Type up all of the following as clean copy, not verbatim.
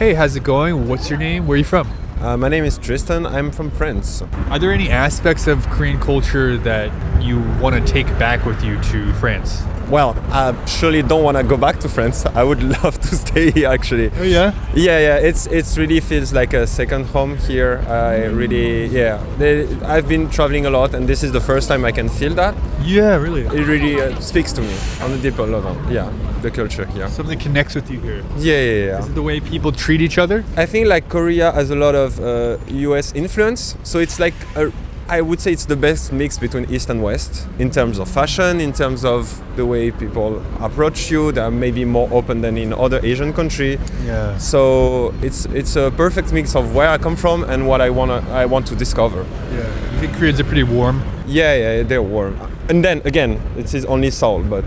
Hey, how's it going? What's your name? Where are you from? My name is Tristan. I'm from France. Are there any aspects of Korean culture that you want to take back with you to France? Well, I surely don't want to go back to France. I would love to stay here, actually. Oh yeah? Yeah. It's really feels like a second home here. I've been traveling a lot, and this is the first time I can feel that. Yeah, really. It really speaks to me on a deeper level. Yeah, the culture here. Something connects with you here. Yeah. Is it the way people treat each other? I think like Korea has a lot of US influence, so it's like I would say it's the best mix between East and West in terms of fashion, in terms of the way people approach you. They are maybe more open than in other Asian countries. Yeah. So it's a perfect mix of where I come from and what I want to discover. Yeah. You think Koreans are pretty warm? Yeah, they're warm. And then again, it is only Seoul, but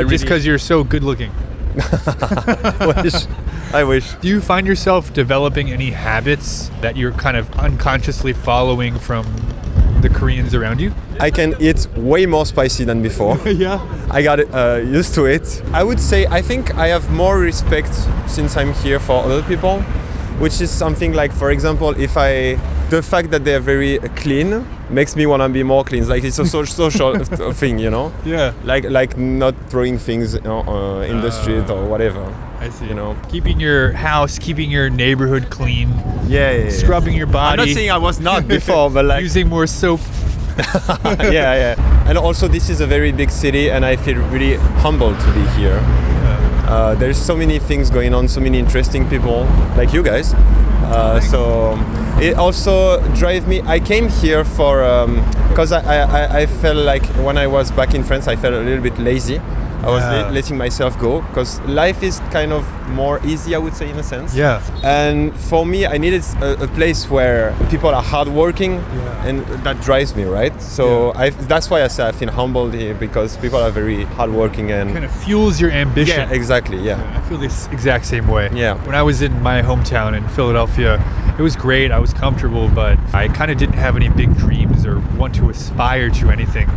just because you're so good looking. I wish. Do you find yourself developing any habits that you're kind of unconsciously following from the Koreans around you? I can eat way more spicy than before. Yeah. I got used to it. I would say I think I have more respect since I'm here for other people, which is something like, for example, the fact that they're very clean makes me want to be more clean. Like it's a social thing, you know? Yeah. Like not throwing things in the street or whatever. I see. You know? Keeping your house, keeping your neighborhood clean. Yeah. Scrubbing your body. I'm not saying I was not before, but like using more soap. yeah. And also this is a very big city and I feel really humbled to be here. Yeah. There's so many things going on, so many interesting people like you guys. So it also drives me. I came here for because I felt like when I was back in France, I felt a little bit lazy. I was letting myself go because life is kind of more easy, I would say, in a sense. Yeah. And for me, I needed a place where people are hardworking, and that drives me, right? So that's why I say I feel humbled here because people are very hardworking and kind of fuels your ambition. Yeah, exactly. Yeah. I feel this exact same way. Yeah. When I was in my hometown in Philadelphia, it was great. I was comfortable, but I kind of didn't have any big dreams or want to aspire to anything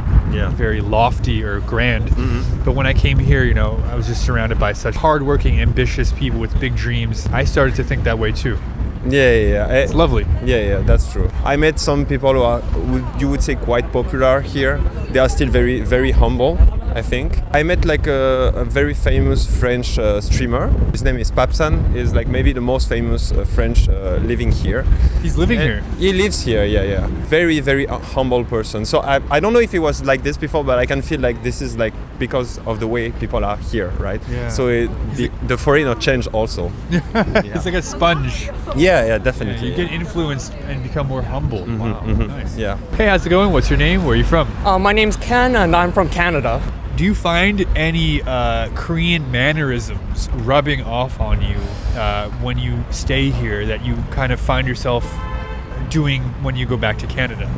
very lofty or grand. Mm-hmm. But when I came here, I was just surrounded by such hardworking, ambitious people with big dreams. I started to think that way too. Yeah. It's lovely. Yeah, that's true. I met some people who are, you would say, quite popular here. They are still very, very humble, I think. I met like a very famous French streamer. His name is Papsan. He's like maybe the most famous French living here. He's living here? He lives here, yeah. Very, very humble person. So I don't know if he was like this before, but I can feel like this is like because of the way people are here, right? Yeah. So the foreigner changed also. It's like a sponge. Yeah, definitely. You get influenced and become more humble. Mm-hmm, wow, nice. Yeah. Hey, how's it going? What's your name? Where are you from? My name's Ken and I'm from Canada. Do you find any Korean mannerisms rubbing off on you when you stay here that you kind of find yourself doing when you go back to Canada?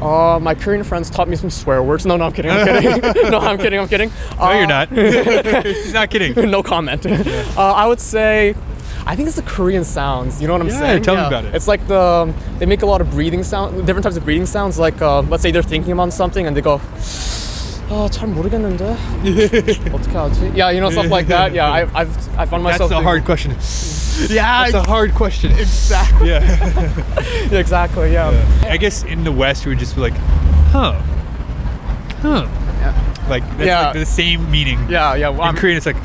My Korean friends taught me some swear words. No, I'm kidding. No, I'm kidding. No, you're not. He's not kidding. No comment. I would say, I think it's the Korean sounds. You know what I'm saying? Tell me about it. It's like they make a lot of breathing sounds, different types of breathing sounds. Like let's say they're thinking about something and they go, 잘 모르겠는데. 어떻게 하지? Yeah, stuff like that. Yeah, I found myself. That's a hard question. Yeah, it's a hard question. Exactly. Yeah. Exactly. Yeah. I guess in the West we would just be like, huh. Yeah. Like that's like the same meaning. Yeah. Well, in Korean it's like.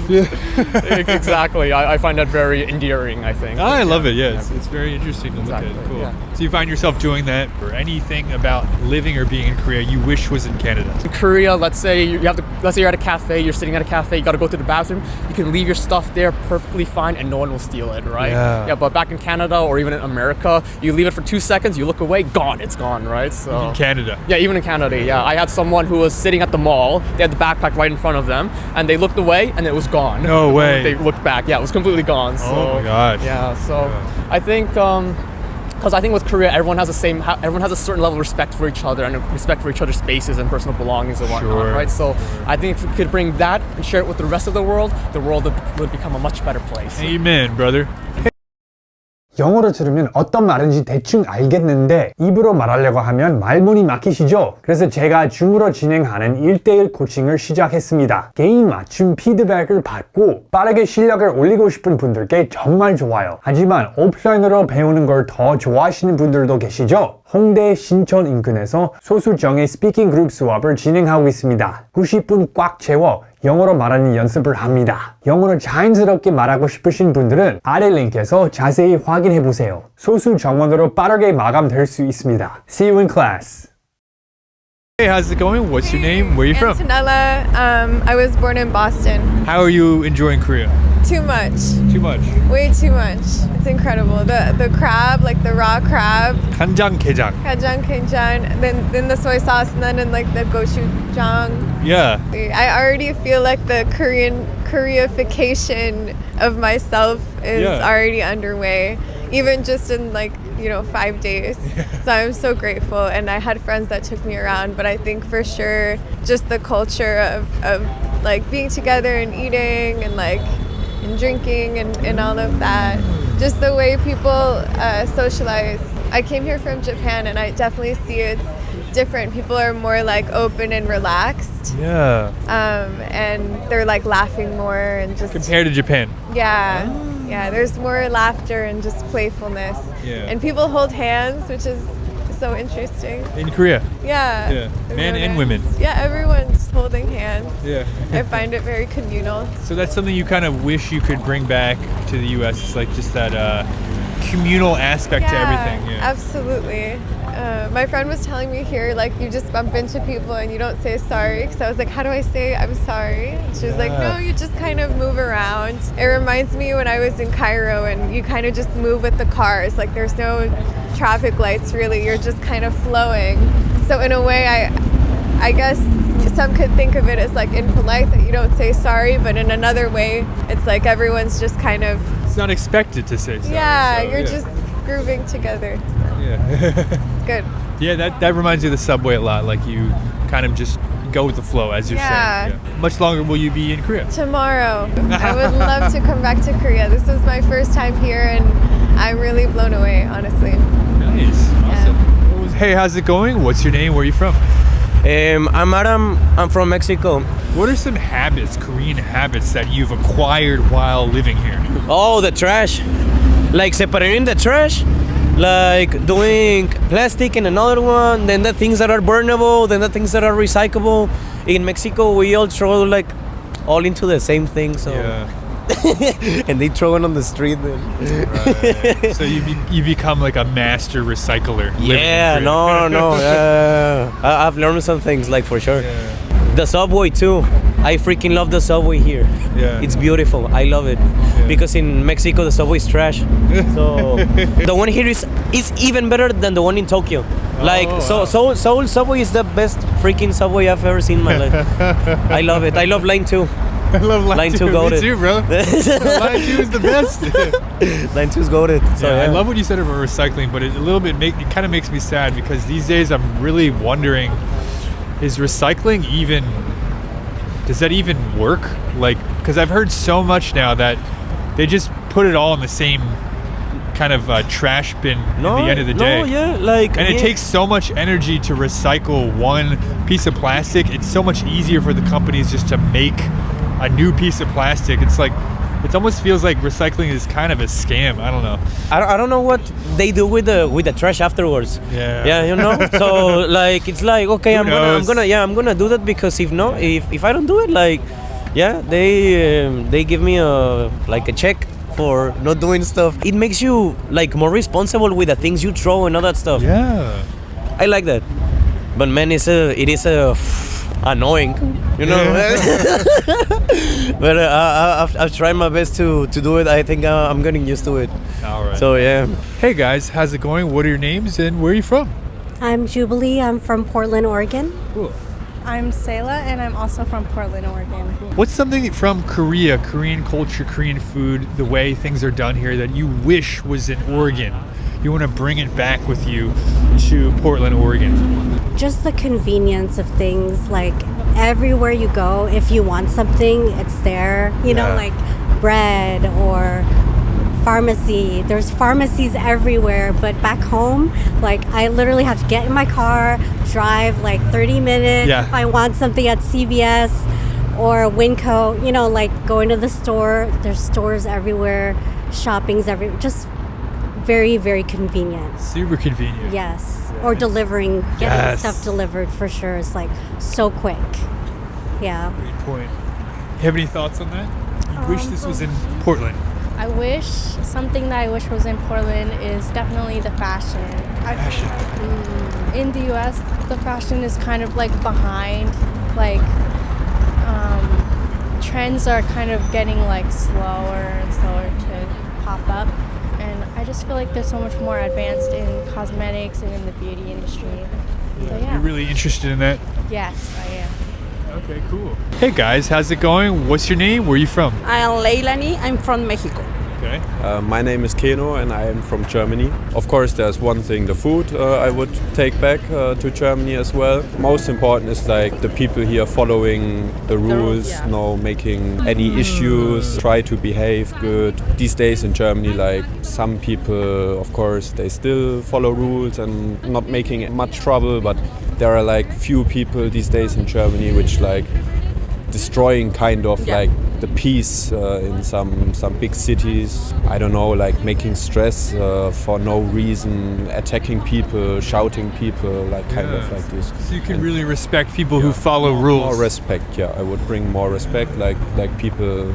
Exactly. I find that very endearing, I think. I love it, yeah. It's very interesting to look at. Cool. Yeah. So you find yourself doing that, or anything about living or being in Korea you wish was in Canada? In Korea, let's say you're at a cafe, you're sitting at a cafe, you gotta go to the bathroom, you can leave your stuff there perfectly fine and no one will steal it, right? Yeah. But back in Canada or even in America, you leave it for 2 seconds, you look away, gone, it's gone, right? So even Canada. Yeah, even in Canada, yeah. I had someone who was sitting at the mall, they had the backpack right in front of them, and they looked away and it was gone. No way. They looked back, yeah, it was completely gone. So, oh my gosh. Yeah, so I think because I think with Korea, everyone has a certain level of respect for each other and respect for each other's spaces and personal belongings and whatnot, right? So I think if we could bring that and share it with the rest of the world would become a much better place. Amen, brother. 영어로 들으면 어떤 말인지 대충 알겠는데 입으로 말하려고 하면 말문이 막히시죠? 그래서 제가 줌으로 진행하는 1대1 코칭을 시작했습니다. 개인 맞춤 피드백을 받고 빠르게 실력을 올리고 싶은 분들께 정말 좋아요. 하지만 오프라인으로 배우는 걸 더 좋아하시는 분들도 계시죠? 홍대 신촌 인근에서 소수정예 스피킹 그룹 수업을 진행하고 있습니다. 90분 꽉 채워 영어로 말하는 연습을 합니다. 영어를 자연스럽게 말하고 싶으신 분들은 아래 링크에서 자세히 확인해보세요. 소수 정원으로 빠르게 마감될 수 있습니다. See you in class. Hey, how's it going? What's your name? Where are you from? Antonella. I was born in Boston. How are you enjoying Korea? Too much. Too much. Way too much. It's incredible. The crab, like the raw crab. 간장 게장. Kanjang, then the soy sauce, and then in like the gochujang. Yeah. I already feel like the Koreification of myself is already underway. Even just in 5 days. So I'm so grateful, and I had friends that took me around, but I think for sure just the culture of like being together and eating and and drinking and all of that, just the way people socialize. I came here from Japan, and I definitely see it's different. People are more open and relaxed. Yeah. And they're laughing more and just Compared to Japan. yeah. Yeah, there's more laughter and just playfulness. Yeah. And people hold hands, which is so interesting. In Korea. Yeah. Yeah. Men and Everyone women. Yeah, everyone's holding hands. Yeah. I find it very communal. So that's something you kind of wish you could bring back to the U.S. It's just that communal aspect to everything. Yeah. Absolutely. My friend was telling me here, you just bump into people and you don't say sorry. Because I was like, how do I say I'm sorry? And she was like, no, you just kind of move around. It reminds me when I was in Cairo and you kind of just move with the cars. There's no traffic lights really. You're just kind of flowing. So in a way, I guess some could think of it as impolite that you don't say sorry, but in another way, it's everyone's just kind of... It's not expected to say sorry. Yeah, so, you're just grooving together. Yeah. It's good. Yeah, that reminds me of the subway a lot. You kind of just go with the flow, as you're saying. Yeah. Much longer will you be in Korea? Tomorrow. I would love to come back to Korea. This was my first time here, and I'm really blown away, honestly. Nice. Awesome. Hey, how's it going? What's your name? Where are you from? I'm Adam. I'm from Mexico. What are some habits, Korean habits, that you've acquired while living here? Oh, the trash. Separating the trash. Doing plastic in another one, then the things that are burnable, then the things that are recyclable. In Mexico, we all throw all into the same thing, so Yeah. and they throw it on the street then. Right. So you become a master recycler. Yeah, no. I've learned some things, for sure. Yeah. The subway too. I freaking love the subway here. Yeah. It's beautiful. I love it. Because in Mexico the subway is trash. So the one here is even better than the one in Tokyo. Seoul subway is the best freaking subway I've ever seen in my life. I love it. I love line 2. I love line 2. goated. Me too, bro. Line 2 is the best. Line 2 is goated. So I love what you said about recycling, but it kind of makes me sad because these days I'm really wondering, is recycling does that even work? Because I've heard so much now that they just put it all in the same kind of trash bin at the end of the day. And it takes so much energy to recycle one piece of plastic. It's so much easier for the companies just to make a new piece of plastic. It almost feels like recycling is kind of a scam. I don't know. I don't know what they do with the trash afterwards. Yeah. So it's okay, I'm gonna do that, because if I don't do it, they give me a check for not doing stuff. It makes you more responsible with the things you throw and all that stuff. Yeah. I like that. But man, it is annoying, But I've tried my best to do it. I think I'm getting used to it. All right. So yeah. Hey guys, how's it going? What are your names and where are you from? I'm Jubilee. I'm from Portland, Oregon. Cool. I'm Sayla, and I'm also from Portland, Oregon. What's something from Korea, Korean culture, Korean food, the way things are done here that you wish was in Oregon? You want to bring it back with you to Portland, Oregon? Just the convenience of things, everywhere you go, if you want something, it's there. Bread or pharmacy. There's pharmacies everywhere, but back home, like I literally have to get in my car, drive like 30 minutes Yeah. if I want something at CVS or Winco, you know, like going to the store. There's stores everywhere, shopping's everywhere. Just very, very convenient. Super convenient. Yes. Or delivering, getting Yes. stuff delivered for sure. It's like so quick. Yeah. Great point. You have any thoughts on that? You wish this was in Portland. I wish something that I wish was in Portland is definitely the fashion. Fashion. In the US, the fashion is kind of like behind. Like trends are kind of getting like slower and slower to pop up. And I just feel like there's so much more advanced in cosmetics and in the beauty industry. So yeah. You're really interested in that? Yes, I am. Okay, cool. Hey guys, how's it going? What's your name? Where are you from? I'm Leilani. I'm from Mexico. Okay. My name is Keno and I am from Germany. Of course, there's one thing, the food I would take back to Germany as well. Most important is like the people here following the rules, yeah. no making any issues, try to behave good. These days in Germany, like some people, of course, they still follow rules and not making much trouble, but there are like few people these days in Germany which like destroying kind of Yeah. like the peace in some big cities. I don't know, like making stress for no reason, attacking people, shouting people, like kind of like this. So you can And- really respect people who follow rules. More respect, yeah. I would bring more respect, like people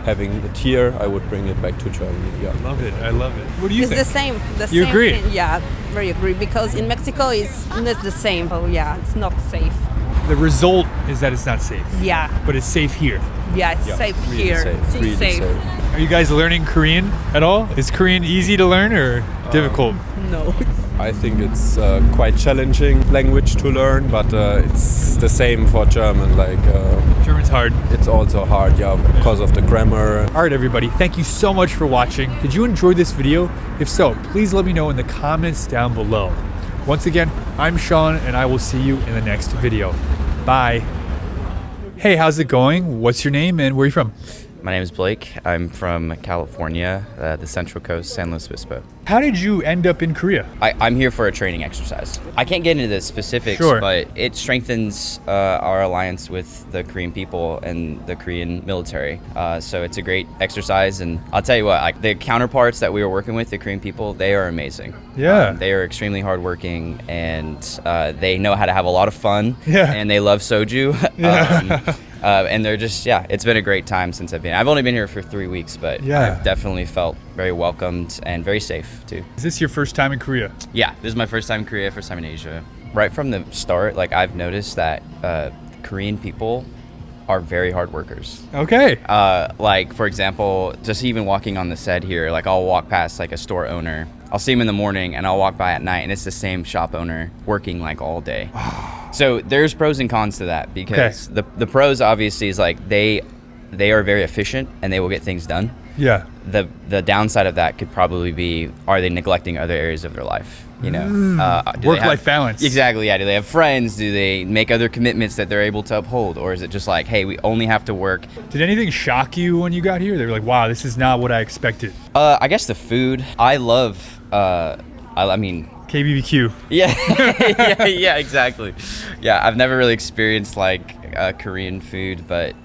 having it here. I would bring it back to Germany. Yeah. Love it. I love it. What do you It's think? the same. The You same agree? thing. Yeah, very agree. Because in Mexico, it's not the same. Oh yeah, it's not safe. The result is that it's not safe, Yeah, but it's safe here. yeah, it's Yeah, safe really here. safe, It's really safe. safe. Are you guys learning Korean at all? Is Korean easy to learn or difficult? No, it's I think it's quite challenging language to learn, but it's the same for German. Like German's hard. it's also hard, yeah, because of the grammar. All right, everybody, thank you so much for watching. Did you enjoy this video? If so, please let me know in the comments down below. Once again, I'm Sean, and I will see you in the next video. Bye. Hey, how's it going? What's your name and where are you from? My name is Blake. I'm from California, the Central Coast, San Luis Obispo. How did you end up in Korea? I'm here for a training exercise. I can't get into the specifics, Sure. but it strengthens our alliance with the Korean people and the Korean military. So it's a great exercise, and I'll tell you what, like the counterparts that we were working with, the Korean people, they are amazing. Yeah. They are extremely hardworking, and they know how to have a lot of fun. Yeah. And they love soju. Yeah. And they're just, yeah, it's been a great time since I've been. I've only been here for 3 weeks, but Yeah. I've definitely felt very welcomed and very safe too. Is this your first time in Korea? Yeah, this is my first time in Korea, first time in Asia. Right from the start, like I've noticed that Korean people are very hard workers. Okay. Like for example, just even walking on the set here, like I'll walk past like a store owner. I'll see him in the morning and I'll walk by at night and it's the same shop owner working like all day. So there's pros and cons to that because the pros obviously is like they are very efficient and they will get things done. Yeah. The downside of that could probably be, are they neglecting other areas of their life? You know, do they Work-life have- balance. Exactly. Yeah. Do they have friends? Do they make other commitments that they're able to uphold, or is it just like, hey, we only have to work? Did anything shock you when you got here? They were like, wow, this is not what I expected. I guess the food. I love. I mean. KBBQ. Yeah. yeah. Exactly. Yeah. I've never really experienced like Korean food, but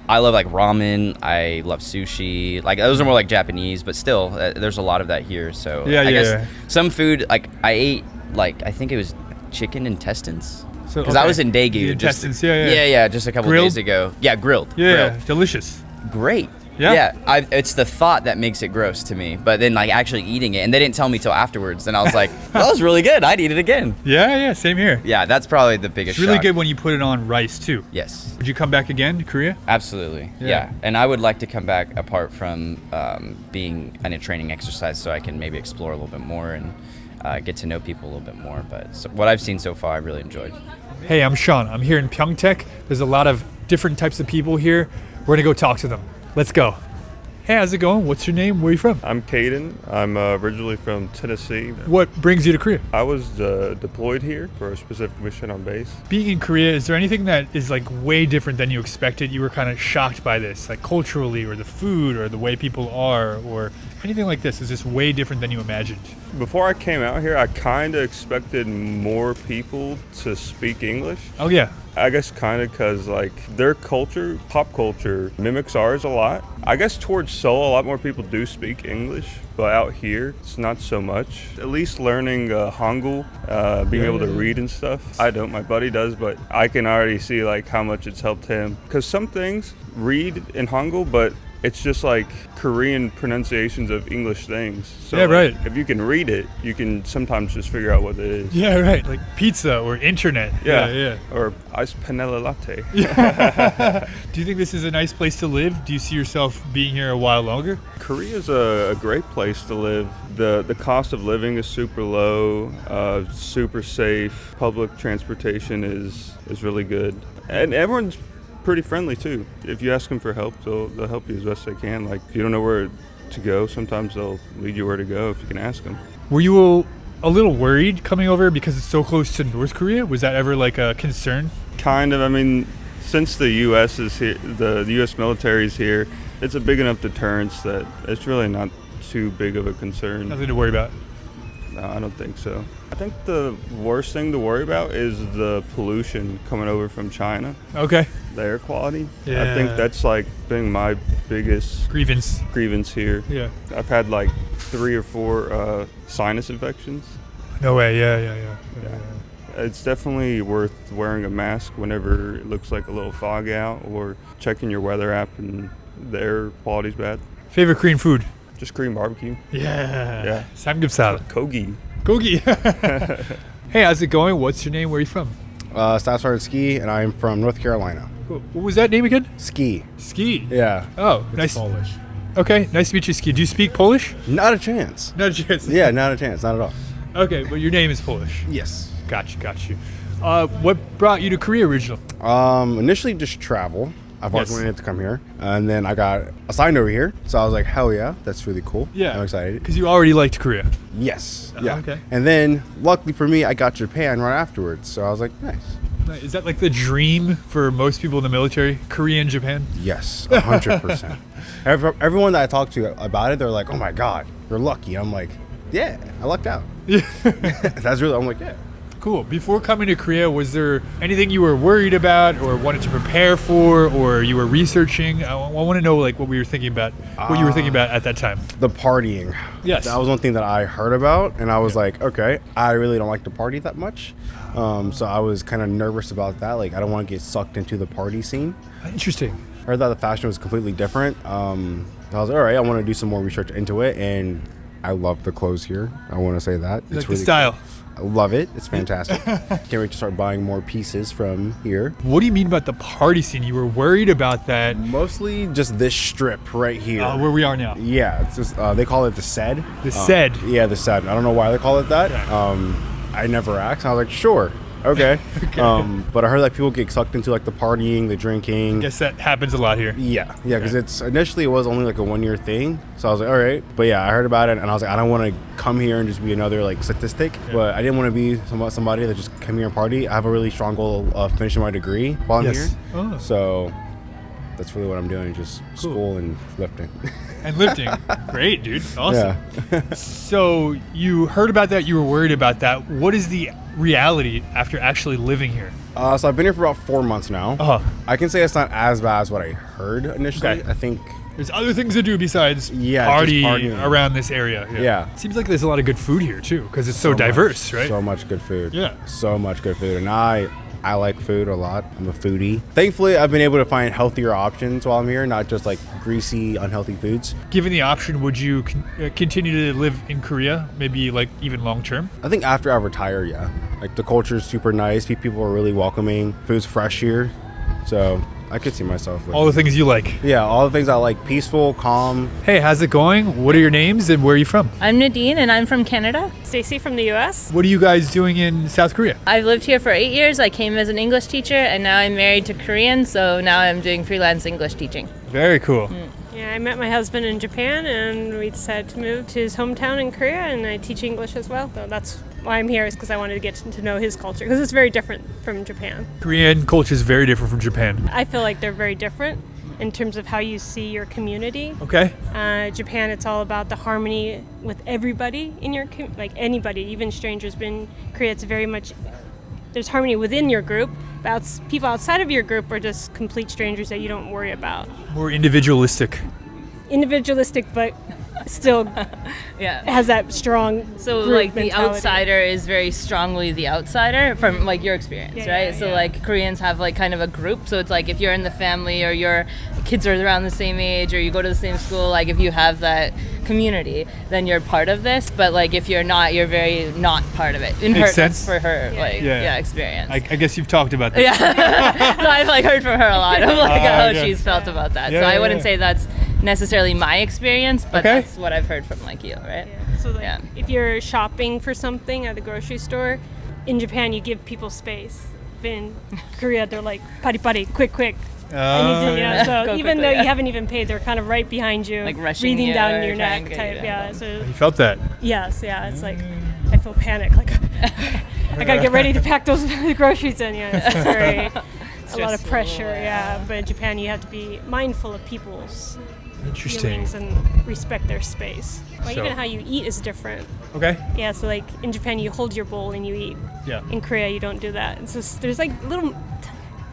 I love like ramen. I love sushi. Like those are more like Japanese, but still, there's a lot of that here. So Yeah, I yeah, guess yeah. some food like I ate like I think it was chicken intestines So, because I okay. was in Daegu. The just- intestines, yeah. just a couple Grilled? days ago. Yeah, grilled. Yeah, grilled. delicious. Great. Yeah? It's the thought that makes it gross to me, but then like actually eating it, and they didn't tell me till afterwards, and I was like, that was really good. I'd eat it again. Yeah, same here. Yeah, that's probably the biggest. It's really shock. good when you put it on rice too. Yes. Would you come back again to Korea? Absolutely. Yeah. Yeah. And I would like to come back apart from being in a training exercise so I can maybe explore a little bit more and get to know people a little bit more. But what I've seen so far, I really enjoyed. Hey, I'm Sean. I'm here in Pyeongtaek. There's a lot of different types of people here. We're gonna go talk to them. Let's go. Hey, how's it going? What's your name? Where are you from? I'm Caden. I'm originally from Tennessee. What brings you to Korea? I was deployed here for a specific mission on base. Being in Korea, is there anything that is like way different than you expected? You were kind of shocked by this, like culturally, or the food, or the way people are, or Anything like this is just way different than you imagined. Before I came out here, I kind of expected more people to speak English. Oh yeah. I guess kind of because like their culture, pop culture, mimics ours a lot. I guess towards Seoul, a lot more people do speak English, but out here, it's not so much. At least learning Hangul, being able to read and stuff. I don't, my buddy does, but I can already see like how much it's helped him. Because some things read in Hangul, but it's just like Korean pronunciations of English things. So yeah, right. If you can read it, you can sometimes just figure out what it is. Yeah, right. Like pizza or internet. Yeah. Or ice panela latte. Do you think this is a nice place to live? Do you see yourself being here a while longer? Korea's a great place to live. The cost of living is super low, super safe. Public transportation is really good. And everyone's pretty friendly too. If you ask them for help, they'll help you as best they can. Like if you don't know where to go, sometimes they'll lead you where to go if you can ask them. Were you a little worried coming over because it's so close to North Korea? Was that ever like a concern? Kind of. I mean, since the U.S. is here, the U.S. military is here, it's a big enough deterrence that it's really not too big of a concern. Nothing to worry about. No, I don't think so. I think the worst thing to worry about is the pollution coming over from China. Okay. The air quality. Yeah. I think that's like been my biggest grievance here. Yeah. I've had like 3 or 4 sinus infections. No way. Yeah. It's definitely worth wearing a mask whenever it looks like a little fog out, or checking your weather app and the air quality's bad. Favorite Korean food? Just Korean barbecue. Yeah. Samgyeopsal. Kogi. Hey, how's it going? What's your name? Where are you from? Ski, and I'm from North Carolina. Cool. What was that name again? Ski. Ski. Yeah. Oh, It's nice. Polish. Okay, nice to meet you, Ski. Do you speak Polish? Not a chance. Not a chance. Yeah, not a chance. Not at all. Okay, but your name is Polish. Yes. Got you. What brought you to Korea originally? Initially just travel. I've always wanted to come here, and then I got assigned over here, so I was like, hell yeah, that's really cool. Yeah. I'm excited. Because you already liked Korea. Yes. Yeah. Okay. And then, luckily for me, I got Japan right afterwards, so I was like, nice. Is that like the dream for most people in the military? Korea and Japan? Yes, 100%. Everyone that I talk to about it, they're like, oh my God, you're lucky. I'm like, yeah, I lucked out. That's really, I'm like, yeah. Cool. Before coming to Korea, was there anything you were worried about or wanted to prepare for, or you were researching? I want to know like what you were thinking about at that time. The partying. Yes. That was one thing that I heard about, and I was like, okay, I really don't like to party that much. So I was kind of nervous about that. Like, I don't want to get sucked into the party scene. Interesting. I heard that the fashion was completely different. I was like, all right, I want to do some more research into it, and I love the clothes here. I want to say that. You like the style? I love it. It's fantastic. Can't wait to start buying more pieces from here. What do you mean about the party scene? You were worried about that? Mostly just this strip right here. Where we are now. Yeah, it's just, they call it the Sed. The Sed? Yeah, the Sed. I don't know why they call it that. Yeah. I never asked. I was like, sure. Okay. But I heard that people get sucked into like the partying, the drinking. I guess that happens a lot here. Yeah, because it's initially it was only like a 1-year thing, so I was like, all right. But yeah, I heard about it, and I was like, I don't want to come here and just be another like statistic. Yeah. But I didn't want to be somebody that just come here and party. I have a really strong goal of finishing my degree while I'm here. Oh. So that's really what I'm doing, just school and lifting. And lifting. Great, dude. Awesome. Yeah. So you heard about that, you were worried about that. What is the reality after actually living here? So I've been here for about 4 months now. I can say it's not as bad as what I heard initially. Okay. I think there's other things to do besides party around this area. Yeah. Seems like there's a lot of good food here too, because it's so diverse, right? So much good food. Yeah. So much good food. And I like food a lot. I'm a foodie. Thankfully, I've been able to find healthier options while I'm here, not just like greasy, unhealthy foods. Given the option, would you continue to live in Korea, maybe like even long term? I think after I retire, yeah. Like the culture is super nice. People are really welcoming. Food's fresh here. So I could see myself living. All the things you like. Yeah, all the things I like. Peaceful, calm. Hey, how's it going? What are your names and where are you from? I'm Nadine and I'm from Canada. Stacy from the US. What are you guys doing in South Korea? I've lived here for 8 years. I came as an English teacher and now I'm married to Korean, so now I'm doing freelance English teaching. Very cool. Yeah, I met my husband in Japan and we decided to move to his hometown in Korea, and I teach English as well. So that's why I'm here, is because I wanted to get to know his culture, because it's very different from Japan. Korean culture is very different from Japan. I feel like they're very different in terms of how you see your community. Okay. Japan, it's all about the harmony with everybody in your like anybody, even strangers. But in Korea, it's very much there's harmony within your group. But people outside of your group are just complete strangers that you don't worry about. More individualistic. Individualistic, but still has that strong so group like the mentality. outsider is very strongly the outsider from like your experience, right? So like Koreans have like kind of a group, so it's like if you're in the family or your kids are around the same age or you go to the same school, like if you have that community then you're part of this, but like if you're not, you're very not part of it. In Makes her sense. for her experience. I guess you've talked about that. Yeah. So I've like heard from her a lot of like how she's felt about that. Yeah, so I yeah, wouldn't yeah. say that's necessarily my experience, but that's what I've heard from like you, right? So like if you're shopping for something at the grocery store, in Japan you give people space. But in Korea they're like pari, quick. I need to, so Go even quickly, though you haven't even paid, they're kind of right behind you, like rushing breathing you down or your trying neck to type. get you. So You felt that? yes, it's like I feel panic. Like I gotta get ready to pack those groceries in. It's very a lot of pressure. But in Japan you have to be mindful of people's feelings and respect their space. Well, even how you eat is different. Okay. Yeah, so like in Japan you hold your bowl and you eat. Yeah. In Korea you don't do that. It's just there's like little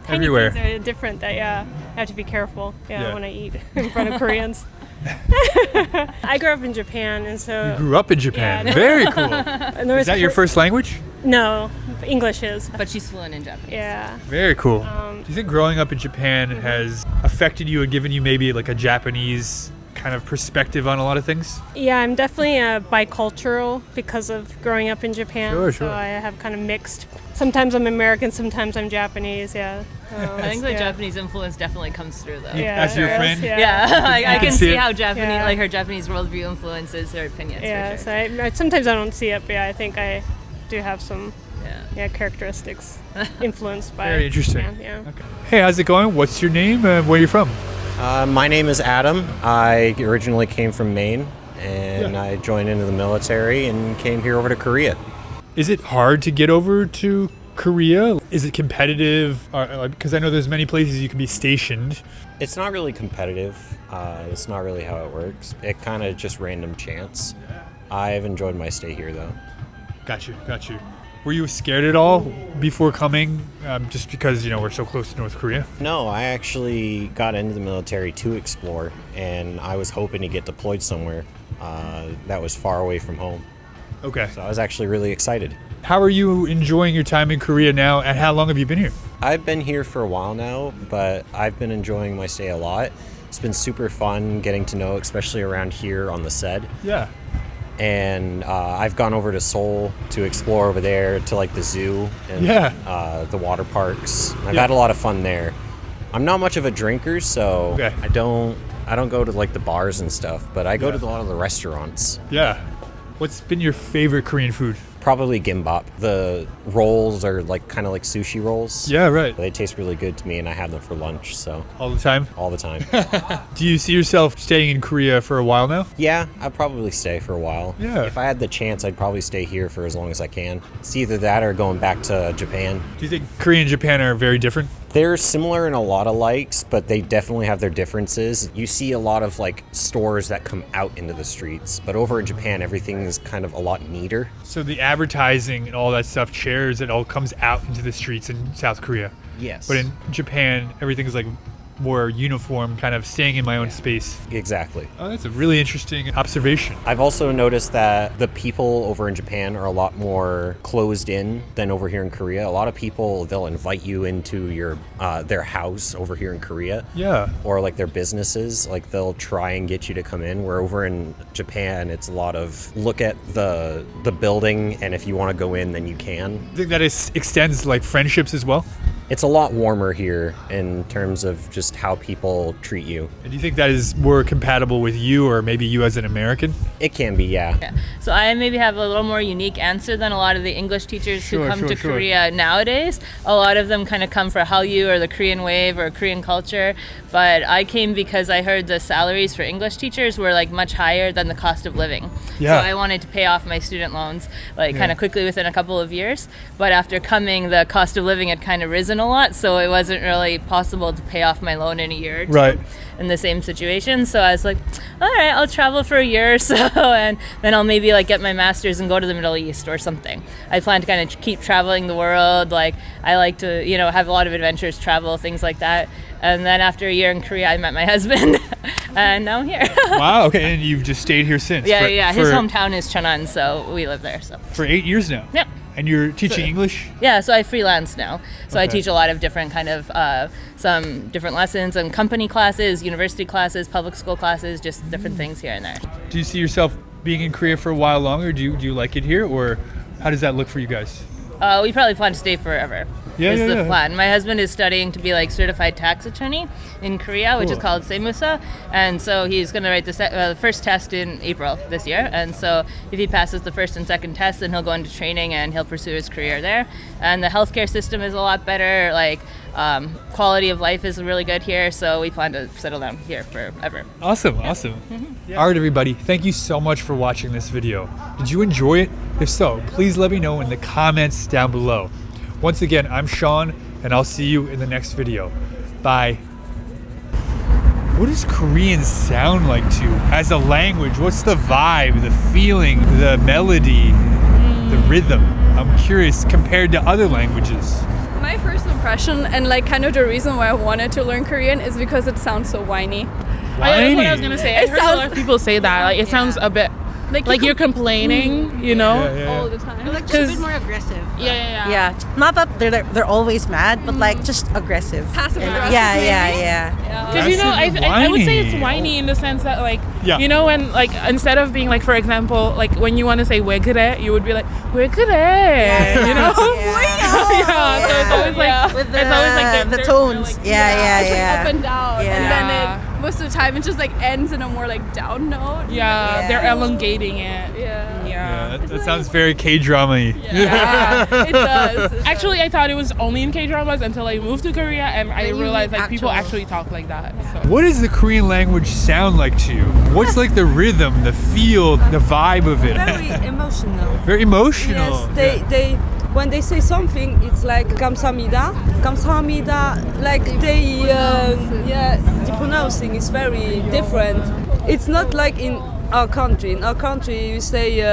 tiny Everywhere. things that are different that I have to be careful when I eat in front of Koreans. I grew up in Japan, and so You grew up in Japan. Yeah. Very cool. And there Is was that your first language? No, English is. But she's fluent in Japanese. Yeah. Very cool. Do you think growing up in Japan has affected you and given you maybe like a Japanese kind of perspective on a lot of things? Yeah, I'm definitely bicultural because of growing up in Japan. Sure. So I have kind of mixed. Sometimes I'm American, sometimes I'm Japanese. Yeah. I think the Japanese influence definitely comes through though. As your friend? Yeah, I can see how Japanese, Yeah. like her Japanese worldview influences her opinions. Yeah, for so sure. I sometimes I don't see it, but I think I do have some characteristics influenced by Very interesting. Japan, yeah. Okay. Hey, how's it going? What's your name? Where are you from? My name is Adam. I originally came from Maine, and I joined into the military and came here over to Korea. Is it hard to get over to Korea? Is it competitive? Because I know there's many places you can be stationed. It's not really competitive. It's not really how it works. It kind of just random chance. I've enjoyed my stay here, though. Got you. Were you scared at all before coming, just because, we're so close to North Korea? No, I actually got into the military to explore, and I was hoping to get deployed somewhere that was far away from home. Okay. So I was actually really excited. How are you enjoying your time in Korea now, and how long have you been here? I've been here for a while now, but I've been enjoying my stay a lot. It's been super fun getting to know, especially around here on the SED. Yeah. And I've gone over to Seoul to explore over there to like the zoo and the water parks. I've had a lot of fun there. I'm not much of a drinker, so I don't go to like the bars and stuff, but I go to a lot of the restaurants. Yeah. What's been your favorite Korean food? Probably gimbap. The rolls are like kind of like sushi rolls. Yeah, right. They taste really good to me, and I have them for lunch. So all the time. All the time. Do you see yourself staying in Korea for a while now? Yeah, I'll probably stay for a while. Yeah. If I had the chance, I'd probably stay here for as long as I can. It's either that or going back to Japan. Do you think Korea and Japan are very different? They're similar in a lot of likes, but they definitely have their differences. You see a lot of like stores that come out into the streets, but over in Japan, everything is kind of a lot neater. So the advertising and all that stuff, chairs, it all comes out into the streets in South Korea. Yes. But in Japan, everything's like more uniform, kind of staying in my own space. Exactly. Oh, that's a really interesting observation. I've also noticed that the people over in Japan are a lot more closed in than over here in Korea. A lot of people, they'll invite you into their house over here in Korea. Yeah. Or like their businesses, like they'll try and get you to come in. Where over in Japan, it's a lot of look at the building, and if you want to go in, then you can. I think that extends like friendships as well. It's a lot warmer here in terms of just how people treat you. And do you think that is more compatible with you, or maybe you as an American? It can be, yeah. So I maybe have a little more unique answer than a lot of the English teachers who come to Korea nowadays. A lot of them kind of come for Hallyu or the Korean wave or Korean culture. But I came because I heard the salaries for English teachers were like much higher than the cost of living. Yeah. So I wanted to pay off my student loans like kind of quickly within a couple of years. But after coming, the cost of living had kind of risen a lot, so it wasn't really possible to pay off my loan in a year or two. Right. In the same situation, so I was like, all right, I'll travel for a year or so, and then I'll maybe like get my master's and go to the Middle East or something. I plan to kind of keep traveling the world. Like I like to, you know, have a lot of adventures, travel, things like that. And then after a year in Korea, I met my husband, and now I'm here. Wow. Okay, and you've just stayed here since. Yeah. His hometown is Cheonan, so we live there. So for 8 years now. Yep. And you're teaching English? Yeah, so I freelance now. So I Okay. teach a lot of different kind of some different lessons and company classes, university classes, public school classes, just different things here and there. Do you see yourself being in Korea for a while longer? Do you like it here, or how does that look for you guys? We probably plan to stay forever. Yeah, is yeah, the yeah. plan. My husband is studying to be like certified tax attorney in Korea, which is Cool. called Semusa, and so he's going to write the first test in April this year. And so if he passes the first and second test, then he'll go into training and he'll pursue his career there. And the healthcare system is a lot better. Like quality of life is really good here, so we plan to settle down here forever. Awesome. All right, everybody. Thank you so much for watching this video. Did you enjoy it? If so, please let me know in the comments down below. Once again, I'm Sean, and I'll see you in the next video. Bye. What does Korean sound like to you as a language? What's the vibe, the feeling, the melody, the rhythm? I'm curious compared to other languages. My first impression and like kind of the reason why I wanted to learn Korean is because it sounds so whiny. That's what I was gonna say. I It heard a lot of people say that. Like it sounds a bit like you're complaining, you know? all the time. Like just a bit more aggressive. Yeah. Not that they're always mad, but like just aggressive. Passive And- aggressive, Yeah. Because you know, I would say it's whiny. whiny in the sense that like Yeah. you know when like instead of being like for example like when you want to say 왜 그래, you would be like 왜 그래, you know? Yeah. So it's always like With it's always like the tones. It's like up and down, Yeah. and then it most of the time it just like ends in a more like down note. Yeah, they're elongating it. Yeah, that sounds very K-drama-y. Yeah, it does. Actually, I thought it was only in K-dramas until I moved to Korea and I realized like people actually talk like that. So. What does the Korean language sound like to you? What's like the rhythm, the feel, the vibe of it? Very emotional. Very emotional. Yes, they when they say something, it's like 감사합니다, 감사합니다. Like the pronouncing is very different. It's not like in our country. In our country, you say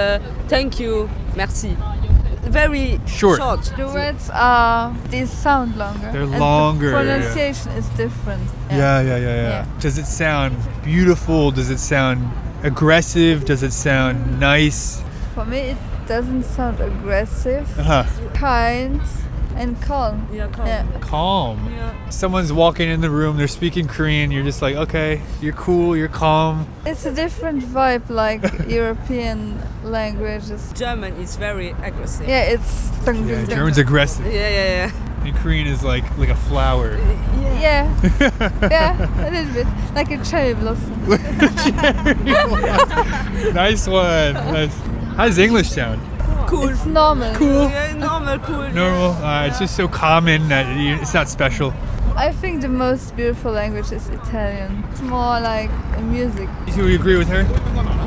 thank you, merci. Very Short. The words they sound longer. They're and longer, The yeah. pronunciation is different. Yeah. Does it sound beautiful? Does it sound aggressive? Does it sound nice? For me, it doesn't sound aggressive. Kind and calm. Yeah, calm. Yeah. Calm. Someone's walking in the room, they're speaking Korean, you're just like, okay, you're cool, you're calm. It's a different vibe, like European languages. German is very aggressive. Yeah, it's. German's aggressive. Yeah. And Korean is like a flower. Yeah, a little bit like a cherry blossom. Nice one. Nice. How does English sound? Cool. It's normal. Cool. Yeah, normal, cool. Normal. It's just so common that it's not special. I think the most beautiful language is Italian. It's more like music. Do you agree with her?